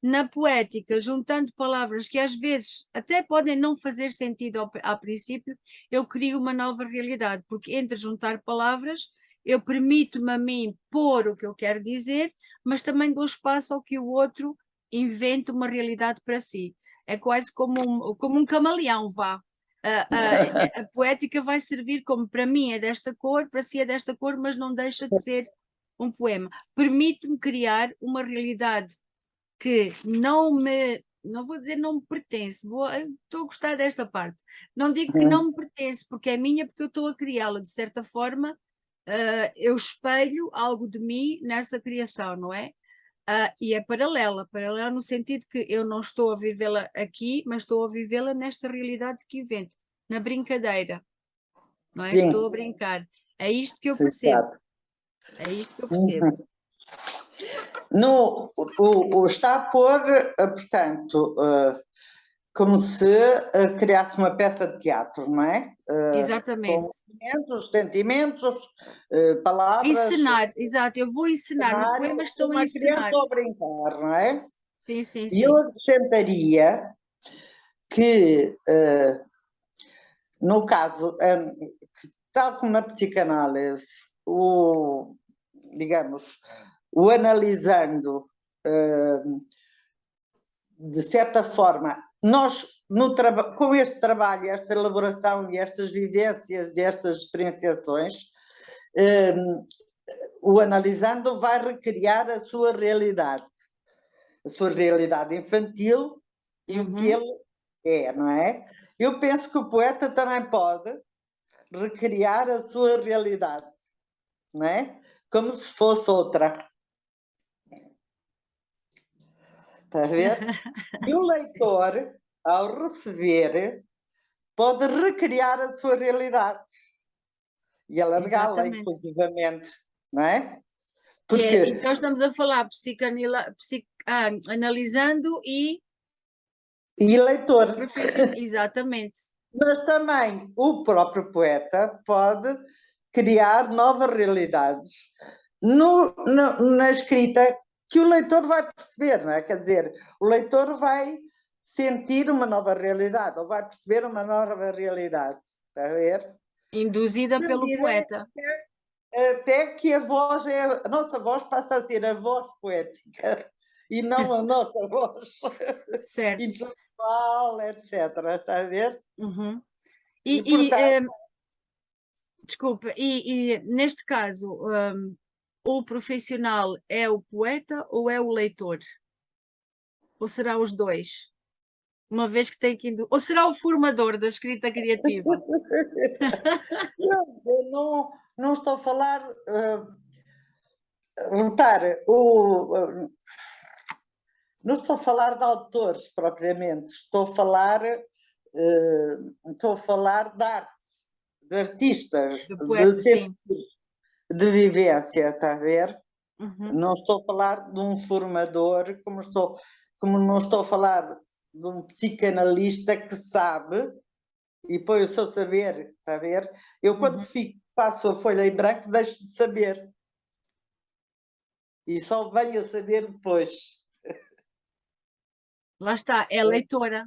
na poética, juntando palavras que às vezes até podem não fazer sentido ao princípio, eu crio uma nova realidade, porque entre juntar palavras, eu permito-me a mim pôr o que eu quero dizer, mas também dou espaço ao que o outro invente uma realidade para si. É quase como um camaleão, vá. A poética vai servir como para mim é desta cor, para si é desta cor, mas não deixa de ser um poema. Permite-me criar uma realidade que não vou dizer não me pertence, estou a gostar desta parte. Não digo que não me pertence, porque é minha, porque eu estou a criá-la, de certa forma, eu espelho algo de mim nessa criação, não é? E é paralela no sentido que eu não estou a vivê-la aqui, mas estou a vivê-la nesta realidade que invento, na brincadeira, não é?
Sim,
Estou a brincar. É isto que eu
sim,
percebo,
claro.
é isto que eu percebo.
No, está a pôr, portanto, como se criasse uma peça de teatro, não é? Com
Exatamente.
movimentos, sentimentos, palavras,
Encenar, exato, eu vou encenar, no
cenário,
poema estou a
uma criança
encenar.
a brincar, não é?
Sim, sim,
E eu
sim.
acrescentaria que, no caso, tal como na psicanálise, digamos, o analisando, de certa forma, nós, com este trabalho, esta elaboração e estas vivências, e estas experienciações, o analisando vai recriar a sua realidade infantil e o que ele é, não é? Eu penso que o poeta também pode recriar a sua realidade. não é? Como se fosse outra. Está a ver? E o leitor, ao receber, pode recriar a sua realidade e alargá-la,
Exatamente.
inclusivamente, não é?
Então estamos a falar analisando e
leitor.
profissional. Exatamente.
Mas também o próprio poeta pode criar novas realidades na escrita que o leitor vai perceber, não é? Quer dizer, o leitor vai sentir uma nova realidade, ou vai perceber uma nova realidade, está a ver?
Induzida pelo poeta.
Até que a nossa voz passa a ser a voz poética e não a nossa voz
Certo.
intelectual, etc. Está a ver?
Uhum.
Portanto,
Desculpa, neste caso, o profissional é o poeta ou é o leitor? Ou será os dois? Uma vez que tem que... Ou será o formador da escrita criativa?
não estou a falar. Repare, não estou a falar de autores propriamente, estou a falar de arte, de artistas,
Do poeta, sim.
de vivência, está a ver?
Uhum.
Não estou a falar de um formador, como não estou a falar de um psicanalista que sabe e põe o seu saber, está a ver? Eu, quando faço a folha em branco, deixo de saber. E só venho a saber depois.
Lá está, é leitora.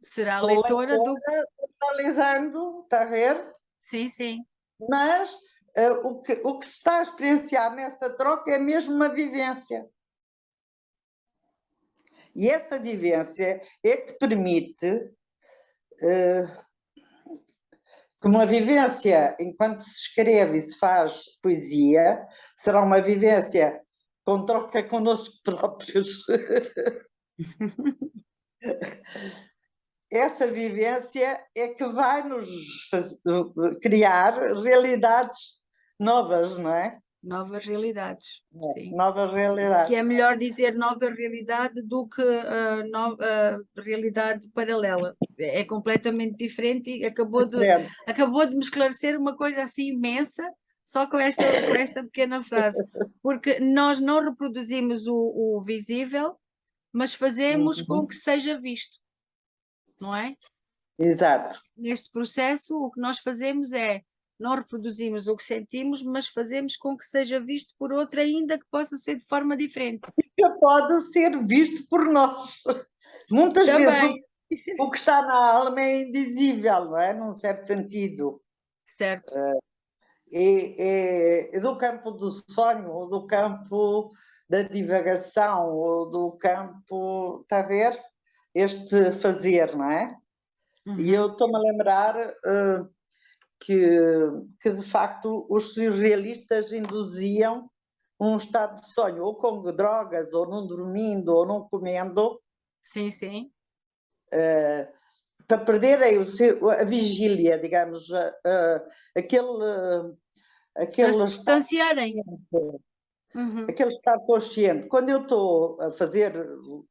Será
Sou
leitora do...
analisando, está a ver?
Sim, sim.
Mas o que se está a experienciar nessa troca é mesmo uma vivência. E essa vivência é que permite que uma vivência, enquanto se escreve e se faz poesia, será uma vivência com troca connosco próprios. Essa vivência é que vai nos criar realidades novas, não é?
Novas realidades, sim.
Novas
Que
realidades.
é melhor dizer nova realidade do que realidade paralela. É completamente diferente e acabou de me esclarecer uma coisa assim imensa só com esta pequena frase. Porque nós não reproduzimos o visível, mas fazemos com que seja visto, não é?
Exato.
Neste processo, o que nós fazemos é não reproduzimos o que sentimos, mas fazemos com que seja visto por outro, ainda que possa ser de forma diferente.
Que pode ser visto por nós. Muitas vezes o que está na alma é indizível, não é? Num certo sentido.
Certo.
É do campo do sonho, ou do campo da divagação, ou do campo, está a ver? Este fazer, não é? E eu estou-me a lembrar que de facto os surrealistas induziam um estado de sonho, ou com drogas, ou não dormindo, ou não comendo.
Sim, sim.
Para perderem a vigília, digamos, aquele
Para se distanciarem.
Aquele estado consciente. Quando eu estou a fazer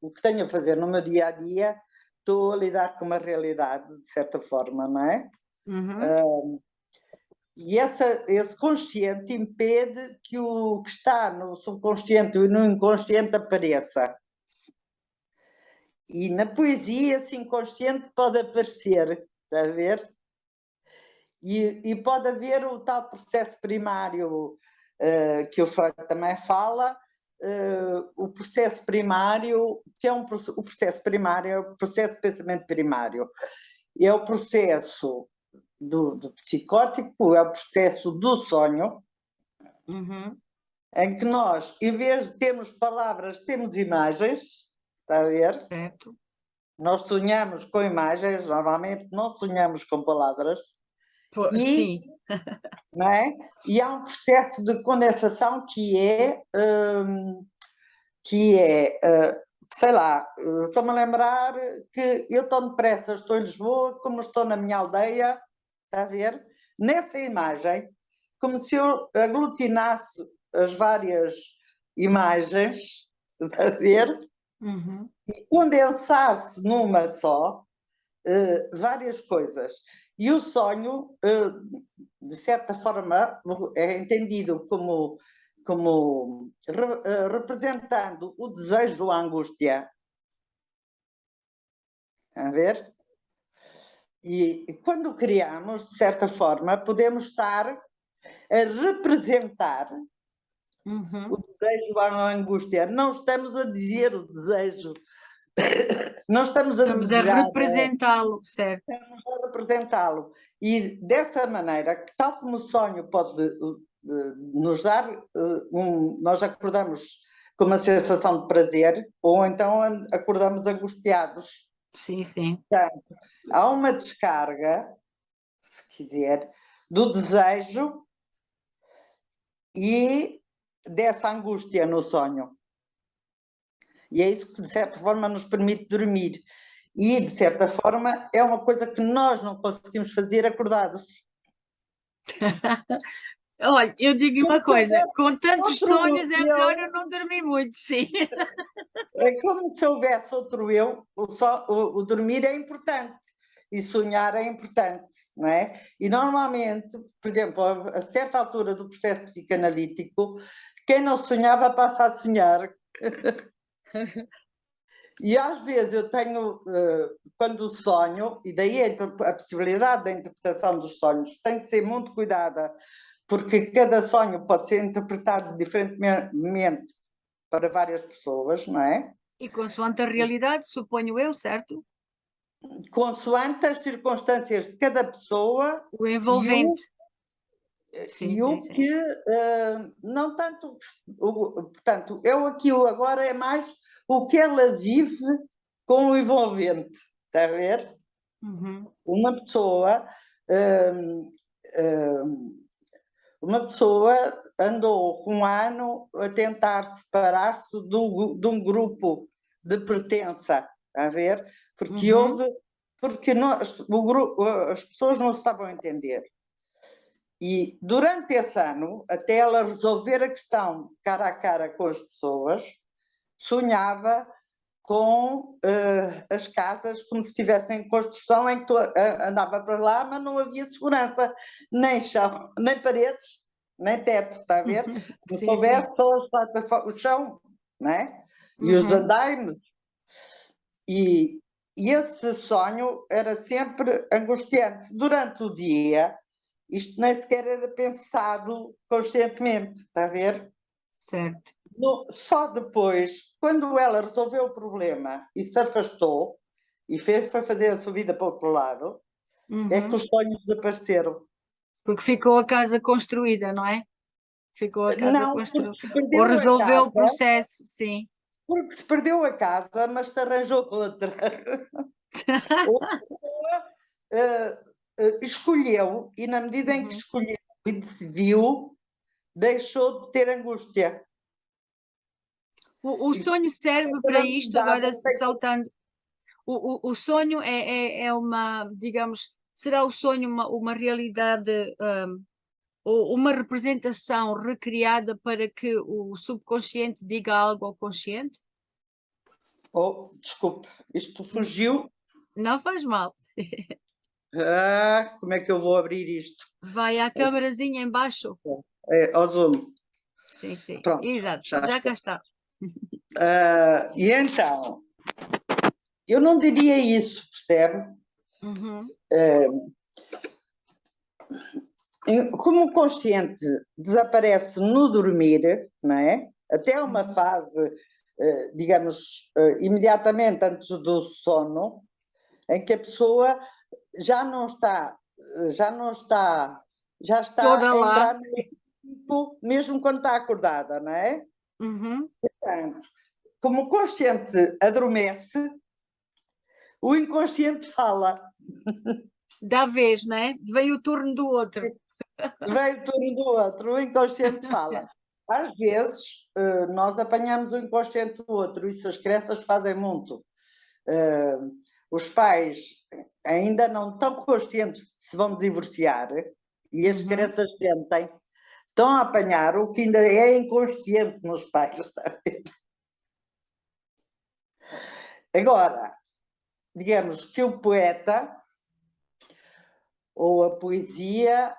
o que tenho a fazer no meu dia a dia, estou a lidar com uma realidade, de certa forma, não é? E esse consciente impede que o que está no subconsciente e no inconsciente apareça. E na poesia esse inconsciente pode aparecer, está a ver? E pode haver o tal processo primário que o Freud também fala, o processo primário, que é o processo primário, é o processo de pensamento primário. É o processo do psicótico, é o processo do sonho, em que nós, em vez de termos palavras, temos imagens, está a ver?
Certo.
Nós sonhamos com imagens, normalmente não sonhamos com palavras.
Sim.
Não é? E há um processo de condensação que é sei lá, estou-me a lembrar que eu estou depressa, estou em Lisboa, como estou na minha aldeia, está a ver? Nessa imagem, como se eu aglutinasse as várias imagens, a ver,
Uhum.
e condensasse numa só várias coisas. E o sonho, de certa forma, é entendido como representando o desejo, a angústia. A ver? E quando criamos, de certa forma, podemos estar a representar
Uhum.
o desejo, a angústia. Não estamos a dizer o desejo, não estamos a
Estamos a
desejar,
representá-lo, certo?
estamos a representá-lo. E dessa maneira, tal como o sonho pode nos dar, nós acordamos com uma sensação de prazer, ou então acordamos angustiados.
Sim, sim.
Há uma descarga, se quiser, do desejo e dessa angústia no sonho. E é isso que, de certa forma, nos permite dormir. E, de certa forma, é uma coisa que nós não conseguimos fazer acordados.
Olha, eu digo-lhe uma coisa, com tantos
Outro
sonhos é melhor
eu,
eu não dormir muito, sim.
é como se houvesse outro eu, o dormir é importante. E sonhar é importante, não é? E normalmente, por exemplo, a certa altura do processo psicanalítico, quem não sonhava passa a sonhar. E às vezes eu tenho, quando sonho, e daí a possibilidade da interpretação dos sonhos tem que ser muito cuidada, porque cada sonho pode ser interpretado diferentemente para várias pessoas, não é?
E consoante a realidade, suponho eu, certo?
Consoante as circunstâncias de cada pessoa
O
e o,
envolvente. Sim,
e
sim,
o
sim.
que, não tanto, portanto, eu aqui o agora é mais o que ela vive com o envolvente, está a ver?
Uhum.
Uma pessoa, hum, hum, uma pessoa andou um ano a tentar separar-se de um grupo de pertença, a ver? Porque
Uhum.
as pessoas não se estavam a entender. E durante esse ano, até ela resolver a questão cara a cara com as pessoas, sonhava com as casas como se estivessem em construção, em que andava para lá, mas não havia segurança, nem chão, nem paredes, nem teto, está a ver? Como se
Sim, sim.
houvesse só o chão, não é? E os
Uhum.
andaimes. E esse sonho era sempre angustiante. Durante o dia, isto nem sequer era pensado conscientemente, está a ver?
Certo.
Só depois, quando ela resolveu o problema e se afastou e foi fazer a sua vida para o outro lado, é que
Uhum.
os sonhos desapareceram.
Porque ficou a casa construída, não é? Ficou a casa
Não, porque
construída.
se
Ou
perdeu a
resolveu o
casa,
processo, sim.
porque se perdeu a casa, mas se arranjou outra. Outra pessoa escolheu, e na medida em que
Uhum.
escolheu e decidiu, deixou de ter angústia.
O
Isto
sonho
é
serve para
toda
isto,
novidade,
agora saltando. O sonho é uma, digamos, será o sonho uma realidade, ou uma representação recriada para que o subconsciente diga algo ao consciente?
Oh, desculpe, isto fugiu.
Não faz mal.
Como é que eu vou abrir isto?
Vai à câmarazinha embaixo.
Ao Zoom.
Sim, sim.
Pronto,
Exato.
já
Já cá
está.
está.
E então, eu não diria isso, percebe?
Uhum,
Como o consciente desaparece no dormir, não é? Até uma
uhum.
fase, digamos, imediatamente antes do sono, em que a pessoa já não está, já não está, já está
Toda
a
lá.
entrar no tipo, mesmo quando está acordada, não é?
Uhum.
Portanto, como o consciente adormece, o inconsciente fala.
Da vez, né? Veio o turno do outro.
Veio turno do outro, o inconsciente fala. Às vezes, nós apanhamos o inconsciente do outro, isso as crianças fazem muito. Os pais ainda não estão conscientes de se vão divorciar e as
Uhum.
crianças sentem. estão a apanhar o que ainda é inconsciente nos pais, está a ver? Agora, digamos que o poeta ou a poesia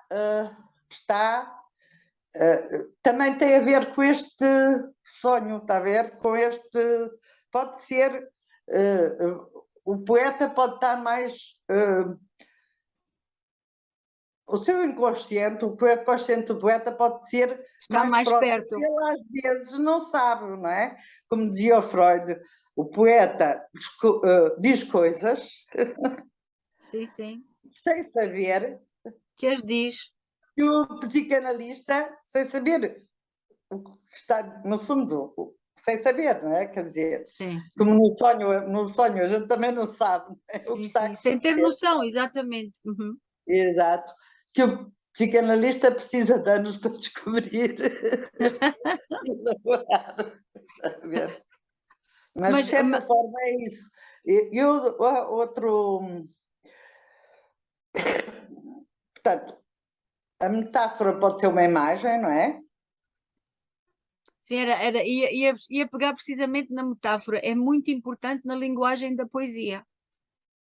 também tem a ver com este sonho, está a ver? Com este, pode ser, o poeta pode estar mais, o seu inconsciente, o consciente do poeta pode ser
Está mais
próximo.
perto.
Ele às vezes não sabe, não é? Como dizia o Freud, o poeta diz coisas
Sim, sim.
sem saber,
Que as diz.
e o psicanalista sem saber o que está, no fundo, sem saber, não é? Quer dizer,
Sim.
como no sonho a gente também não sabe, não é? O que está a acontecer.
Sem ter noção, exatamente. Uhum.
Exato. Que o psicanalista precisa de anos para descobrir o namorado. A ver. Mas, de certa forma, é isso. Portanto, a metáfora pode ser uma imagem, não é?
Sim, ia pegar precisamente na metáfora. É muito importante na linguagem da poesia.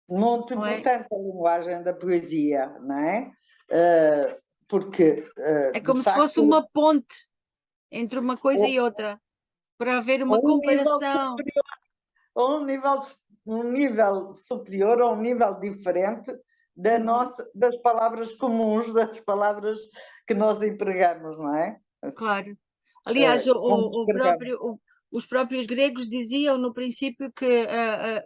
Muito
não é?
importante a linguagem da poesia, não é? Porque,
É como
de
se fosse
facto,
uma ponte entre uma coisa e outra, para haver uma comparação.
Ou um nível superior ou um nível diferente das palavras comuns, das palavras que nós empregamos, não é?
Claro. Aliás,
Quando escrevemos.
os próprios gregos diziam no princípio que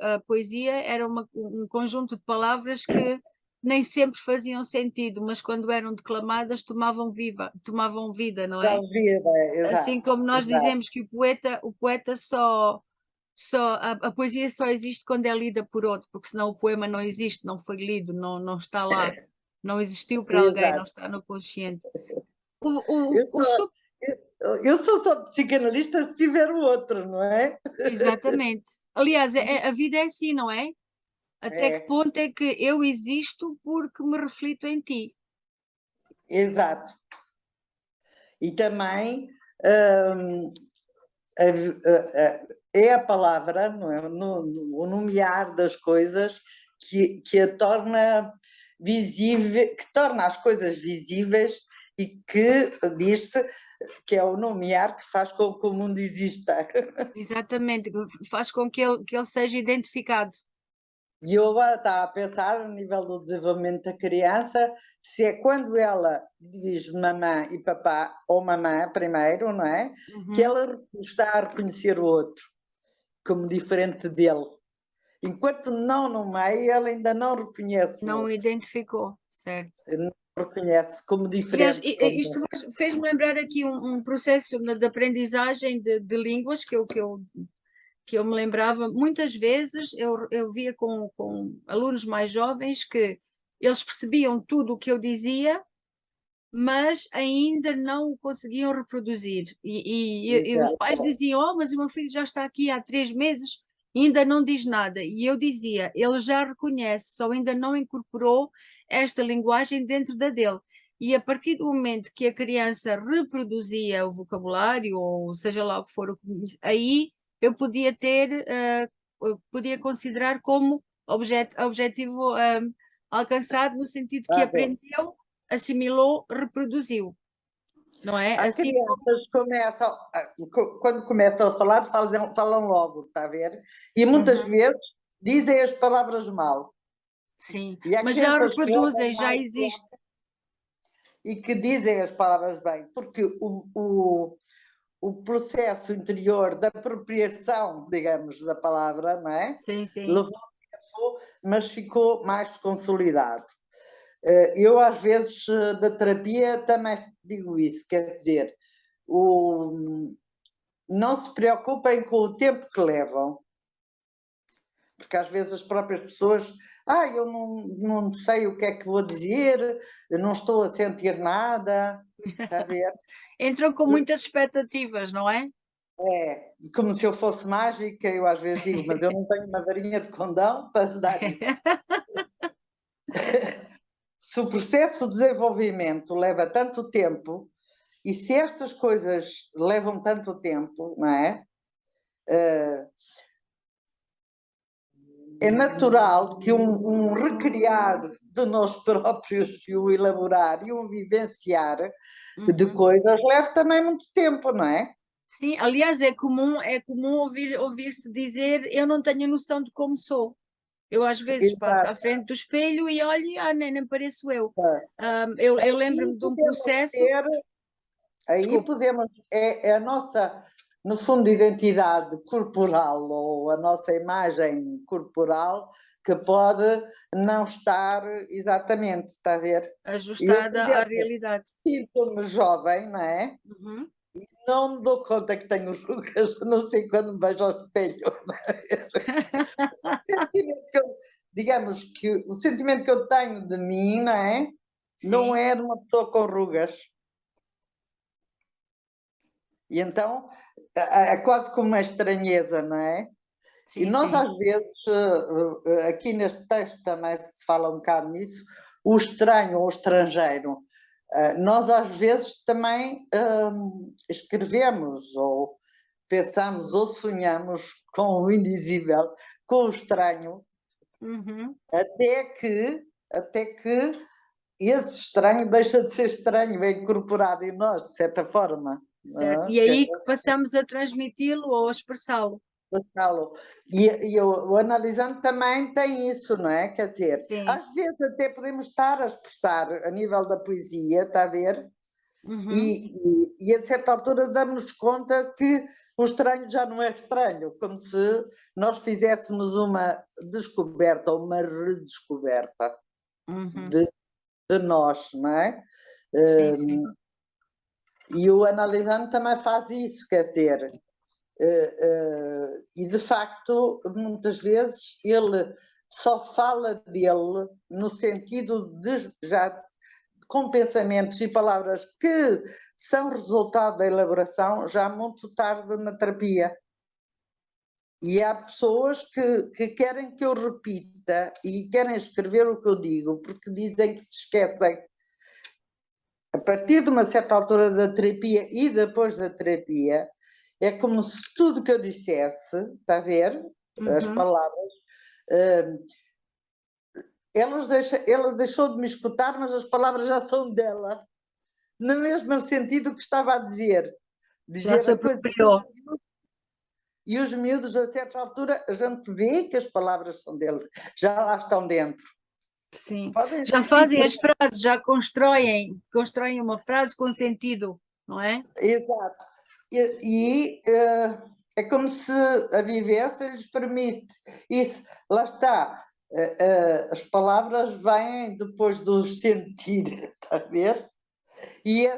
a poesia era um conjunto de palavras que nem sempre faziam sentido, mas quando eram declamadas tomavam vida, não é? Assim
Exato,
como nós
exato.
dizemos que o poeta a poesia só existe quando é lida por outro, porque senão o poema não existe, não foi lido, não está lá, não existiu para alguém, não
Exato.
está no consciente. O,
Eu
o, o,
sou, eu sou só psicanalista se tiver o outro, não é?
Exatamente. Aliás, a vida é assim, não é? Até que
É,
ponto é que eu existo porque me reflito em ti?
exato. E também hum, é a palavra, não é? O nomear das coisas que a torna visível, que torna as coisas visíveis e que diz-se que é o nomear que faz com que o mundo exista.
Exatamente, faz com que ele seja identificado.
E eu agora estava a pensar, no nível do desenvolvimento da criança, se é quando ela diz mamã e papá, ou mamã primeiro, não é? Que
Uhum.
ela está a reconhecer o outro como diferente dele. Enquanto não nomeia, ela ainda não reconhece o
Não o
outro.
identificou, certo?
Não reconhece como
Aliás,
diferente.
isto fez-me lembrar aqui um processo de aprendizagem de línguas que eu me lembrava. Muitas vezes eu via com alunos mais jovens que eles percebiam tudo o que eu dizia, mas ainda não o conseguiam reproduzir. E os
Exato.
pais diziam: Oh, mas o meu filho já está aqui há 3 meses e ainda não diz nada. E eu dizia: Ele já reconhece, só ainda não incorporou esta linguagem dentro da dele. E a partir do momento que a criança reproduzia o vocabulário, ou seja lá o que for, aí eu podia podia considerar como objetivo alcançado, no sentido que
A ver,
aprendeu, assimilou, reproduziu, não é?
há
Assim como.
crianças que começam, quando começam a falar, falam logo, está a ver? E muitas
Uhum.
vezes dizem as palavras mal.
Sim,
E há
mas já
crianças que
reproduzem,
ouvem
já
mais
existe.
e que dizem as palavras bem, porque o processo interior da apropriação, digamos, da palavra, não é?
Sim, sim.
Levou tempo, mas ficou mais consolidado. Eu, às vezes, da terapia também digo isso, quer dizer, não se preocupem com o tempo que levam, porque às vezes as próprias pessoas, eu não sei o que é que vou dizer, eu não estou a sentir nada, está a ver?
Entram com muitas expectativas, não é?
É, como se eu fosse mágica, eu às vezes digo, mas eu não tenho uma varinha de condão para lhe dar isso. Se o processo de desenvolvimento leva tanto tempo, E se estas coisas levam tanto tempo, não é? É natural que um recriar de nós próprios e o elaborar e um vivenciar de coisas leve também muito tempo, não é?
Sim, aliás, é comum ouvir-se dizer eu não tenho noção de como sou. Eu às vezes passo à
Exato.
frente do espelho e olho e nem pareço eu. Eu lembro-me de um processo.
Aí
Desculpa.
podemos, é a nossa, no fundo, identidade corporal ou a nossa imagem corporal que pode não estar exatamente, está a ver? Eu, por
Ajustada à
exemplo,
realidade.
sinto-me jovem, não é?
Uhum.
Não me dou conta que tenho rugas, não sei quando me vejo ao espelho. Digamos que o sentimento que eu tenho de mim, não é? Não
Sim.
é de uma pessoa com rugas. E então é quase como uma estranheza, não é? E
Sim,
nós
sim.
às vezes, aqui neste texto também se fala um bocado nisso, o estranho ou o estrangeiro. Nós às vezes também escrevemos ou pensamos ou sonhamos com o indizível, com o estranho,
Uhum.
até que esse estranho deixa de ser estranho, é incorporado em nós, de certa forma.
Certo.
Não é?
E aí que passamos a transmiti-lo ou a expressá-lo.
E o analisando também tem isso, não é? Quer dizer,
Sim.
às vezes até podemos estar a expressar a nível da poesia, está a ver?
Uhum.
E a certa altura damos-nos conta que o estranho já não é estranho, como se nós fizéssemos uma descoberta ou uma redescoberta
Uhum.
de nós, não é?
Sim, sim.
E o analisando também faz isso, quer dizer, e de facto, muitas vezes ele só fala dele no sentido de já com pensamentos e palavras que são resultado da elaboração já muito tarde na terapia. E há pessoas que querem que eu repita e querem escrever o que eu digo, porque dizem que se esquecem. A partir de uma certa altura da terapia e depois da terapia, é como se tudo que eu dissesse, está a ver? As palavras, ela deixou de me escutar, mas as palavras já são dela. No mesmo sentido que estava a dizer.
Já
Dizer
se
a coisa.
apropriou.
E os miúdos, a certa altura, a gente vê que as palavras são dele, já lá estão dentro.
Sim.
Podem
Já
ser
fazem as
diferentes.
frases, já constroem uma frase com sentido, não é?
Exato. É como se a vivência lhes permite isso. Lá está. As palavras vêm depois do sentir, está a ver? E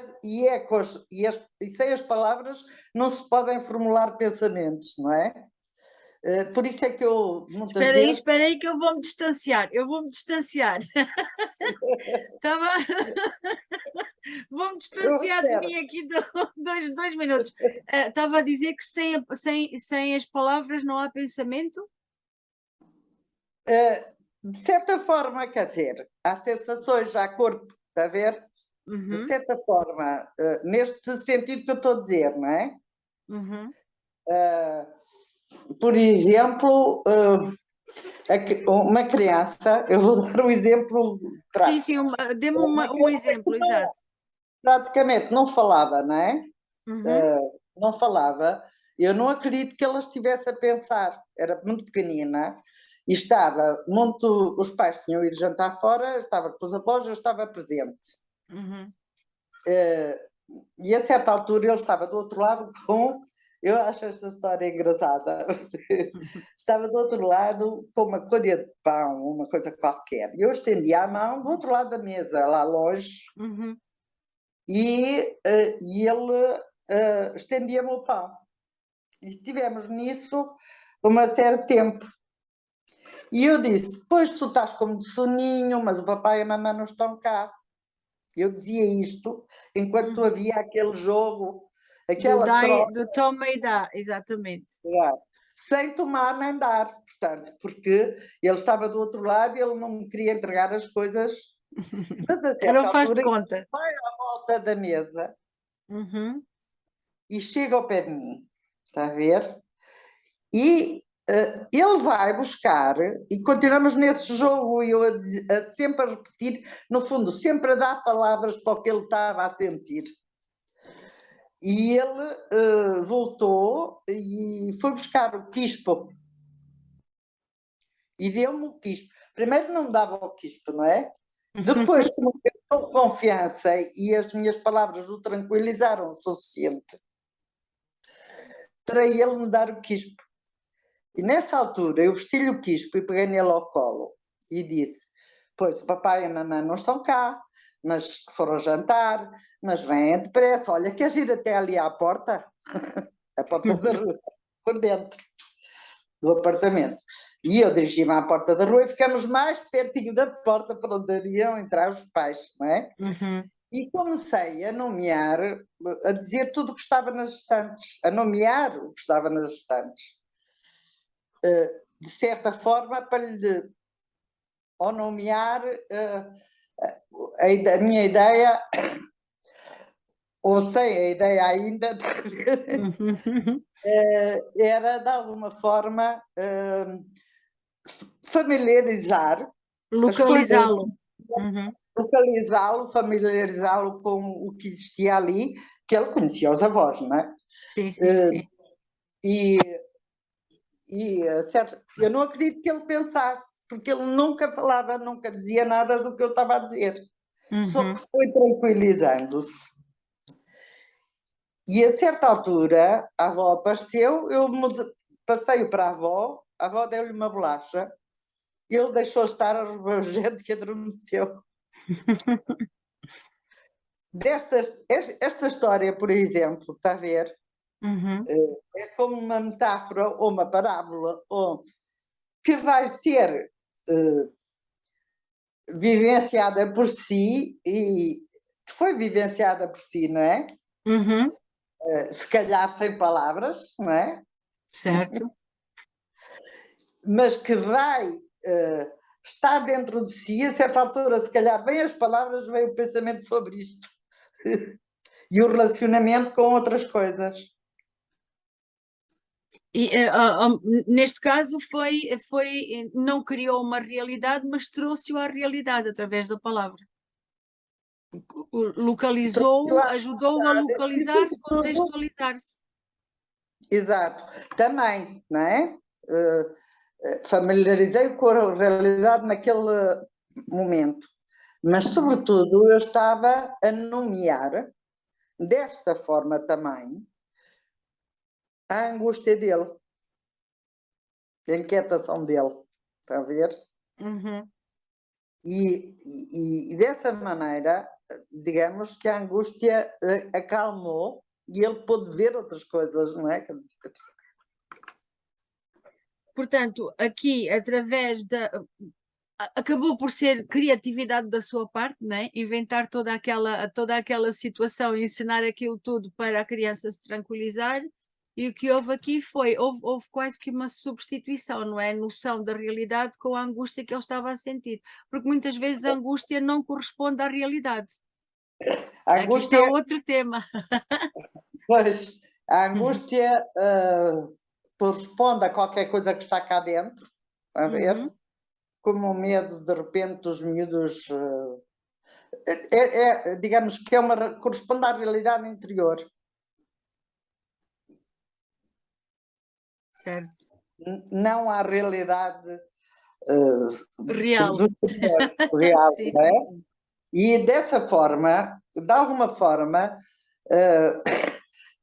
sem as palavras não se podem formular pensamentos, não é? Por isso é que eu, muitas vezes.
Espera aí que eu vou-me distanciar. Eu vou-me distanciar. Estava... Vou-me
Eu
distanciar de
espero.
mim aqui dois minutos. Estava a dizer que sem as palavras não há pensamento?
De certa forma, quer dizer, há sensações, há corpo, está a ver? De
Uhum,
certa forma, neste sentido que eu estou a dizer, não é?
uhum.
Por exemplo, uma criança, eu vou dar um exemplo
Sim,
prático.
sim, dê-me
Uma
um
criança que
exemplo, exato.
praticamente não falava, não é?
Uhum,
Não falava. Eu não acredito que ela estivesse a pensar. Era muito pequenina e estava muito. Os pais tinham ido jantar fora, estava com os avós, eu estava presente.
uhum.
E a certa altura ele estava do outro lado com. Eu acho esta história engraçada. Estava do outro lado com uma colher de pão, uma coisa qualquer. Eu estendi a mão do outro lado da mesa, lá longe,
Uhum.
e ele estendia-me o pão. E estivemos nisso uma série de tempo. E eu disse: Pois tu estás como de soninho, mas o papai e a mamãe não estão cá. Eu dizia isto enquanto havia aquele jogo, aquela troca,
Do toma e dá, exatamente.
sem tomar nem dar, portanto, porque ele estava do outro lado e ele não me queria entregar as coisas. Mas a
Era
certa
o faz de
altura,
conta.
vai à volta da mesa
Uhum.
e chega ao pé de mim, está a ver? E ele vai buscar, e continuamos nesse jogo, e eu sempre a repetir, no fundo, sempre a dar palavras para o que ele estava a sentir. E ele voltou e foi buscar o quispo. E deu-me o quispo. Primeiro não me dava o quispo, não é? Depois, como eu com confiança e as minhas palavras o tranquilizaram o suficiente para ele me dar o quispo. E nessa altura eu vesti-lhe o quispo e peguei nele ao colo e disse: pois o papai e a mamãe não estão cá, mas foram jantar, mas vêm depressa, olha, queres ir até ali à porta? A porta da rua, por dentro do apartamento. E eu dirigi-me à porta da rua e ficamos mais pertinho da porta para onde iriam entrar os pais, não é?
Uhum.
E comecei a nomear, a dizer tudo o que estava nas estantes, a nomear o que estava nas estantes. De certa forma, para lhe, ao nomear, a minha ideia, ou sem a ideia ainda, era de alguma forma familiarizar as coisas,
Localizá-lo. Uhum.
localizá-lo, familiarizá-lo com o que existia ali, que ele conhecia os avós, não é?
Sim, sim, sim.
E certo, eu não acredito que ele pensasse, porque ele nunca falava, nunca dizia nada do que eu estava a dizer. Só
Uhum.
que foi tranquilizando-se. E a certa altura, a avó apareceu, passei-o para a avó deu-lhe uma bolacha, ele deixou estar a rabugento que adormeceu. Esta história, por exemplo, está a ver,
Uhum.
é como uma metáfora ou uma parábola, ou, que vai ser vivenciada por si e que foi vivenciada por si, não é?
Uhum.
Se calhar sem palavras, não é?
Certo.
Mas que vai estar dentro de si, a certa altura, se calhar vem as palavras, vem o pensamento sobre isto e o relacionamento com outras coisas.
E, neste caso não criou uma realidade, mas trouxe-o à realidade através da palavra.
Eu
Localizou-o,
acho
ajudou-o a
que
localizar-se,
tudo,
contextualizar-se.
exato, também, não é? Familiarizei com a realidade naquele momento, mas sobretudo eu estava a nomear desta forma também a angústia dele, a inquietação dele, está a ver?
Uhum.
E dessa maneira, digamos que a angústia acalmou e ele pôde ver outras coisas, não é?
Portanto, aqui, através da. Acabou por ser criatividade da sua parte, né? Inventar toda aquela situação e ensinar aquilo tudo para a criança se tranquilizar. E o que houve aqui houve quase que uma substituição, não é? A noção da realidade com a angústia que ele estava a sentir. Porque muitas vezes a angústia não corresponde à realidade.
A
Aqui está
angústia,
outro tema.
pois, a angústia corresponde a qualquer coisa que está cá dentro, a ver?
Uhum,
Como o medo, de repente, dos miúdos. Digamos que corresponde à realidade interior,
certo.
não à realidade
Real.
do exterior, real,
Sim,
não
sim,
é?
sim.
E dessa forma, de alguma forma,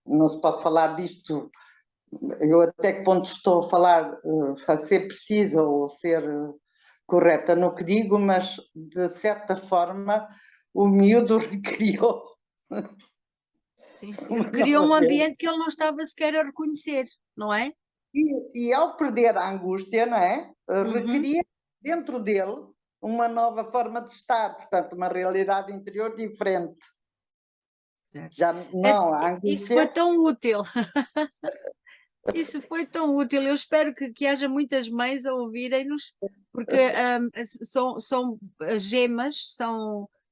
não se pode falar disto, eu até que ponto estou a falar a ser precisa ou ser correta no que digo, mas de certa forma o miúdo recriou
Sim, sim.
uma
Ele criou
nova
um
realidade.
ambiente que ele não estava sequer a reconhecer, não é?
E ao perder a angústia, não é?
Uhum.
Recria dentro dele uma nova forma de estar, portanto, uma realidade interior diferente.
Certo.
Já não a
Isso foi
angústia.
tão útil. Isso foi tão útil. Eu espero que haja muitas mães a ouvirem-nos, porque são gemas,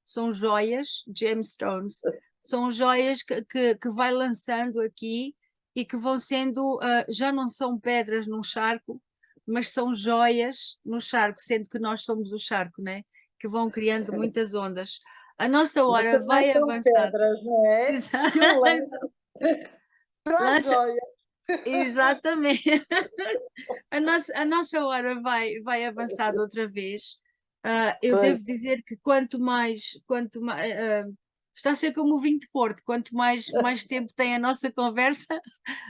são joias, gemstones, são joias que vai lançando aqui e que vão sendo, já não são pedras num charco, mas são joias no charco, sendo que nós somos o charco, né? Que vão criando muitas ondas. A nossa
Mas
hora
também
vai
são
avançar.
pedras, não é? Que lança para a
Lança,
joia.
exatamente. A nossa hora vai avançar de outra vez. Eu
Pois,
devo dizer que quanto mais está a ser como o vinho de Porto, quanto mais tempo tem a nossa conversa,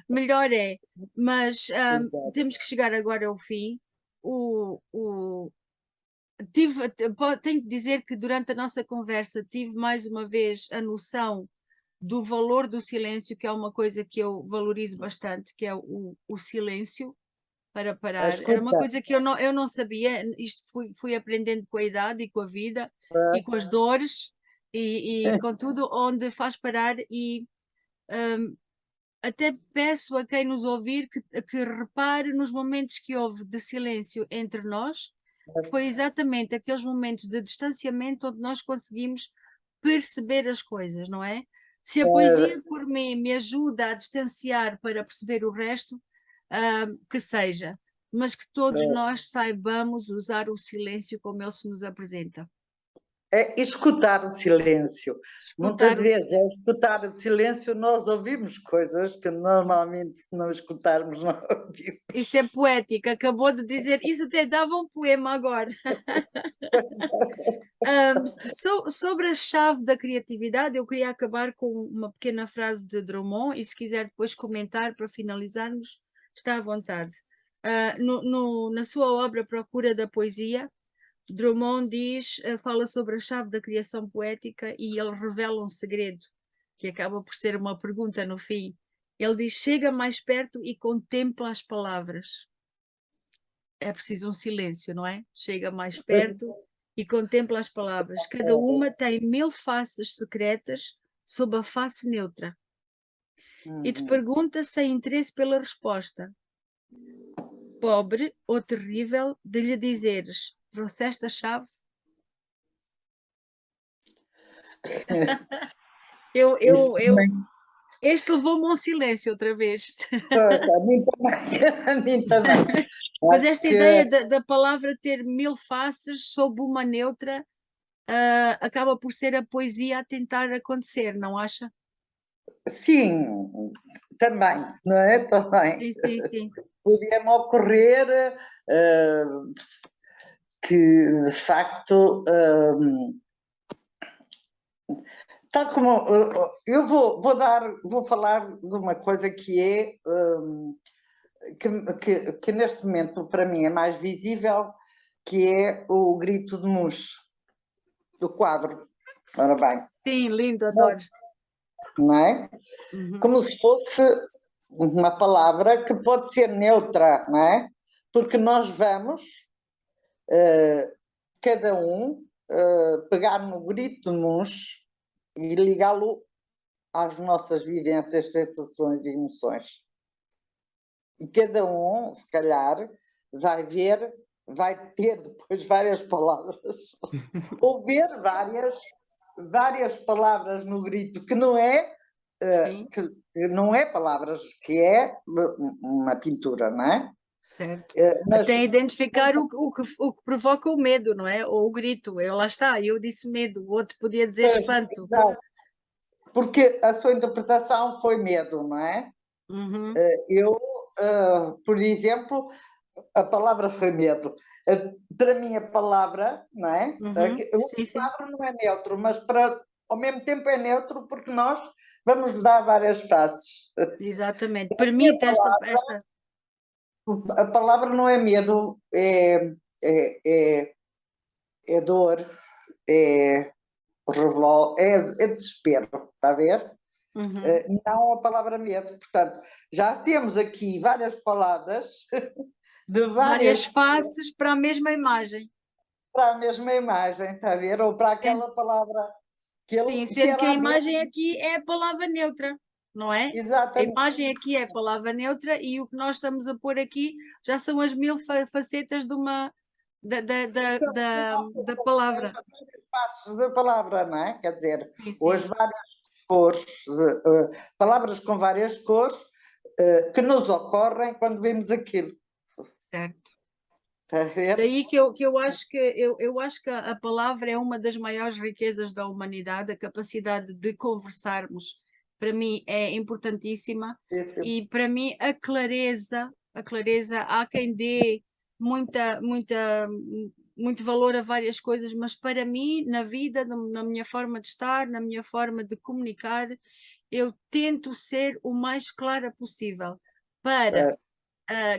melhor é. Mas
exato.
temos que chegar agora ao fim. O, o, tenho que dizer que durante a nossa conversa tive mais uma vez a noção do valor do silêncio, que é uma coisa que eu valorizo bastante, que é o silêncio para
A
parar. Era uma
escuta.
coisa que eu não sabia, isto fui aprendendo com a idade e com a vida e com as dores e com tudo, onde faz parar e até peço a quem nos ouvir que repare nos momentos que houve de silêncio entre nós, que foi exatamente aqueles momentos de distanciamento onde nós conseguimos perceber as coisas, não é? Se a poesia por mim me ajuda a distanciar para perceber o resto, que seja, mas que todos nós saibamos usar o silêncio como ele se nos apresenta.
É escutar o silêncio. Muitas
Escutar o
vezes, é
silêncio.
escutar o silêncio, nós ouvimos coisas que normalmente, se não escutarmos, não ouvimos.
Isso é poético, acabou de dizer, isso até dava um poema agora. Sobre a chave da criatividade, eu queria acabar com uma pequena frase de Drummond, e se quiser depois comentar para finalizarmos, está à vontade. Na sua obra Procura da Poesia, Drummond fala sobre a chave da criação poética e ele revela um segredo, que acaba por ser uma pergunta no fim. Ele diz: chega mais perto e contempla as palavras. É preciso um silêncio, não é? Chega mais perto e contempla as palavras. Cada uma tem 1000 faces secretas sob a face neutra. E te pergunta sem interesse pela resposta. Pobre ou terrível de lhe dizeres: trouxeste a chave? Este levou-me a um silêncio outra vez.
Pois, a mim também. A mim também.
Mas
Acho
esta
que
ideia da palavra ter 1000 faces sob uma neutra acaba por ser a poesia a tentar acontecer, não acha?
sim, também, não é? Também.
Sim, sim, sim.
Podia-me ocorrer que, de facto, tal como eu vou falar de uma coisa que é que neste momento para mim é mais visível, que é o grito de Mus, do quadro. Ora bem,
Sim, lindo, adoro.
não é?
Uhum.
Como se fosse uma palavra que pode ser neutra, não é? Porque nós vamos, cada um, pegar no grito de Mus e ligá-lo às nossas vivências, sensações e emoções. E cada um, se calhar, vai ter depois várias palavras, ou ver várias palavras no grito, que não é, que não é palavras, que é uma pintura, não é?
Certo.
Mas,
Até identificar o que provoca o medo, não é? Ou o grito. Lá está, eu disse medo, o outro podia dizer espanto.
porque a sua interpretação foi medo, não é?
Uhum.
Eu, por exemplo, a palavra foi medo. Para mim, a palavra, não é?
Uhum.
O
Sim, sim.
quadro não é neutro, mas ao mesmo tempo é neutro porque nós vamos lhe dar várias faces.
Exatamente.
E
Permite esta.
a palavra não é medo, é dor, é é desespero, está a ver?
Uhum.
Não a palavra medo. Portanto, já temos aqui várias palavras de
Várias
várias
faces para a mesma imagem.
para a mesma imagem, está a ver? Ou para aquela palavra
Sim,
que
sendo que
era
a
a mesma.
imagem aqui é a palavra neutra, não é? A
Exatamente.
imagem aqui é a palavra neutra e o que nós estamos a pôr aqui já são as 1000 facetas de uma da, da, da, da, da palavra.
Passos da palavra, não é? Quer dizer,
Sim,
hoje
sim.
cores, palavras com várias cores que nos ocorrem quando vemos aquilo.
Certo.
Está a ver?
Daí que eu acho que eu acho que a palavra é uma das maiores riquezas da humanidade, a capacidade de conversarmos, para mim é importantíssima, e para mim a clareza, há quem dê muito valor a várias coisas, mas para mim, na vida, na minha forma de estar, na minha forma de comunicar, eu tento ser o mais clara possível para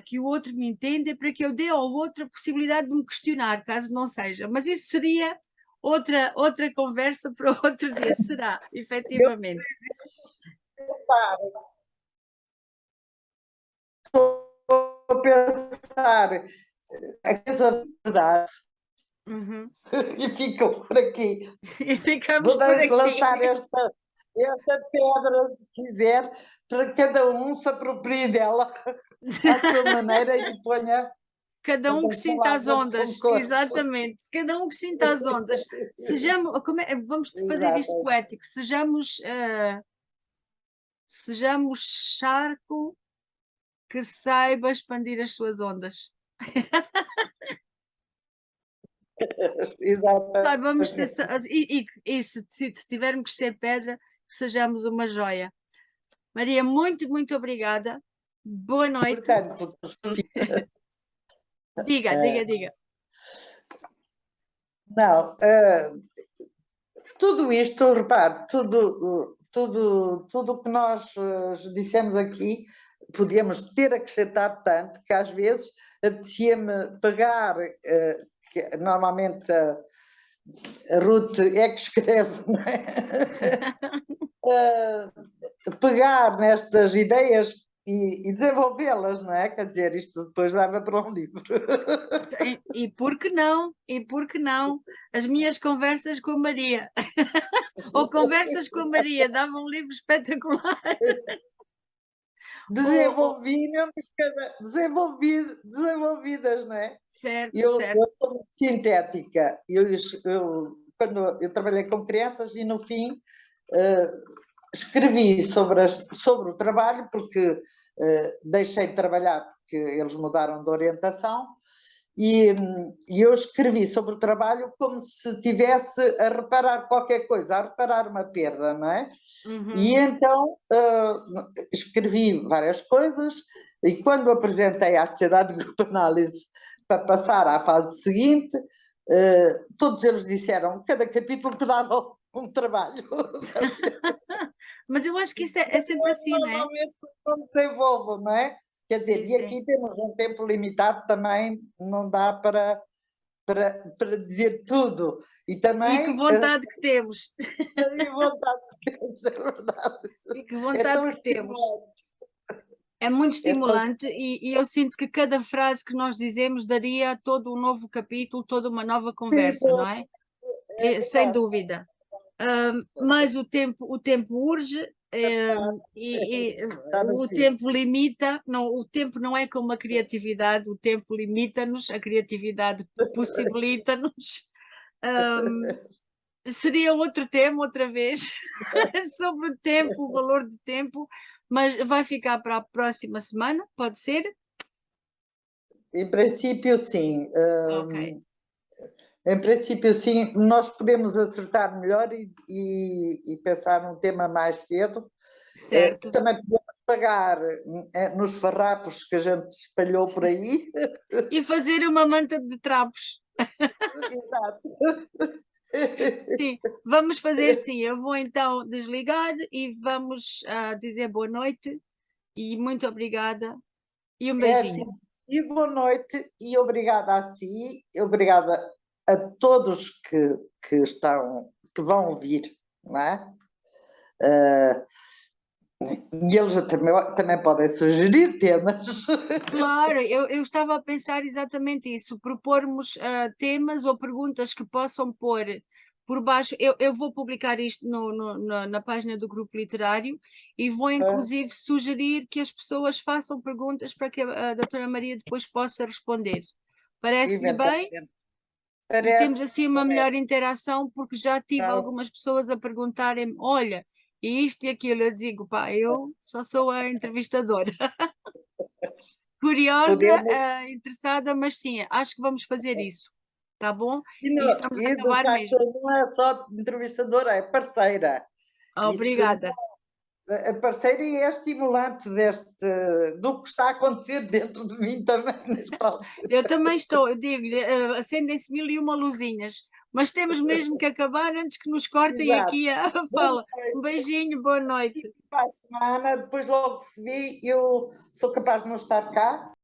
que o outro me entenda, para que eu dê ao outro a possibilidade de me questionar, caso não seja. Mas isso seria outra conversa para outro dia, será, efetivamente.
Estou a pensar a coisa da verdade e ficam por aqui.
E ficamos
Vou
por aqui.
lançar esta pedra, se quiser, para cada um se aproprie dela à sua maneira e ponha
cada um que sinta as
palavras
ondas,
com cores.
exatamente, cada um que sinta as ondas. Sejamos, vamos fazer isto
Exato.
poético, sejamos charco que saiba expandir as suas ondas.
Exato.
Vamos ser, e se tivermos que ser pedra, que sejamos uma joia. Maria, muito, muito obrigada. Boa noite.
Portanto,
Diga.
não, tudo isto, repare, tudo o que nós dissemos aqui, podíamos ter acrescentado tanto que às vezes apetecia-me pegar, que normalmente a Ruth é que escreve, não é? Pegar nestas ideias e desenvolvê-las, não é? Quer dizer, isto depois dava para um livro.
E por que não? As minhas conversas com a Maria. Ou conversas com a Maria, dava um livro espetacular.
Desenvolvidas, não é?
Certo,
Eu
certo.
sou muito sintética. Quando eu trabalhei com crianças e no fim escrevi sobre o trabalho, porque deixei de trabalhar porque eles mudaram de orientação, e eu escrevi sobre o trabalho como se estivesse a reparar qualquer coisa, a reparar uma perda, não é? E então escrevi várias coisas, e quando apresentei à Sociedade de Grupo Análise para passar à fase seguinte, todos eles disseram que cada capítulo que dava um trabalho.
Mas eu acho que isso é sempre assim, não é?
Normalmente não desenvolvo, não é? Quer dizer,
Sim,
e aqui temos um tempo limitado também, não dá para dizer tudo. E também.
E que vontade que temos.
E vontade que temos, é verdade.
E que vontade que temos. É muito estimulante e eu sinto que cada frase que nós dizemos daria todo um novo capítulo, toda uma nova conversa, não é? Sem dúvida. Mas o tempo urge e o tempo limita, não, o tempo não é como a criatividade, o tempo limita-nos, a criatividade possibilita-nos. Seria outro tema, outra vez, sobre o tempo, o valor do tempo, mas vai ficar para a próxima semana, pode ser?
Em princípio, sim.
Ok.
Em princípio, sim, nós podemos acertar melhor e pensar num tema mais cedo.
Certo.
Também podemos pagar nos farrapos que a gente espalhou por aí.
E fazer uma manta de trapos.
Exato.
Sim, vamos fazer sim. Eu vou então desligar e vamos dizer boa noite e muito obrigada e um beijinho.
Assim, e boa noite e obrigada a si, obrigada a todos que estão, que vão ouvir, não é? E eles também podem sugerir temas.
Claro, eu estava a pensar exatamente isso, propormos temas ou perguntas que possam pôr por baixo. Eu vou publicar isto na página do grupo literário e vou inclusive sugerir que as pessoas façam perguntas para que a doutora Maria depois possa responder. Parece-lhe bem? E temos assim uma melhor interação, porque já tive algumas pessoas a perguntarem-me: olha, e isto e aquilo. Eu digo, pá, eu só sou a entrevistadora. Curiosa,
Podemos,
interessada, mas sim, acho que vamos fazer isso, tá bom?
e,
E estamos a
e de
acabar
facto
mesmo.
não é só entrevistadora, é parceira. Isso
Obrigada.
a parceira e é estimulante do que está a acontecer dentro de mim também nesta altura.
Eu também estou, eu digo-lhe, acendem-se mil e uma luzinhas, mas temos mesmo que acabar antes que nos cortem
Exato.
aqui a
Boa
fala. Um beijinho, boa
noite.
noite.
Para a semana, depois logo se vê, eu sou capaz de não estar cá,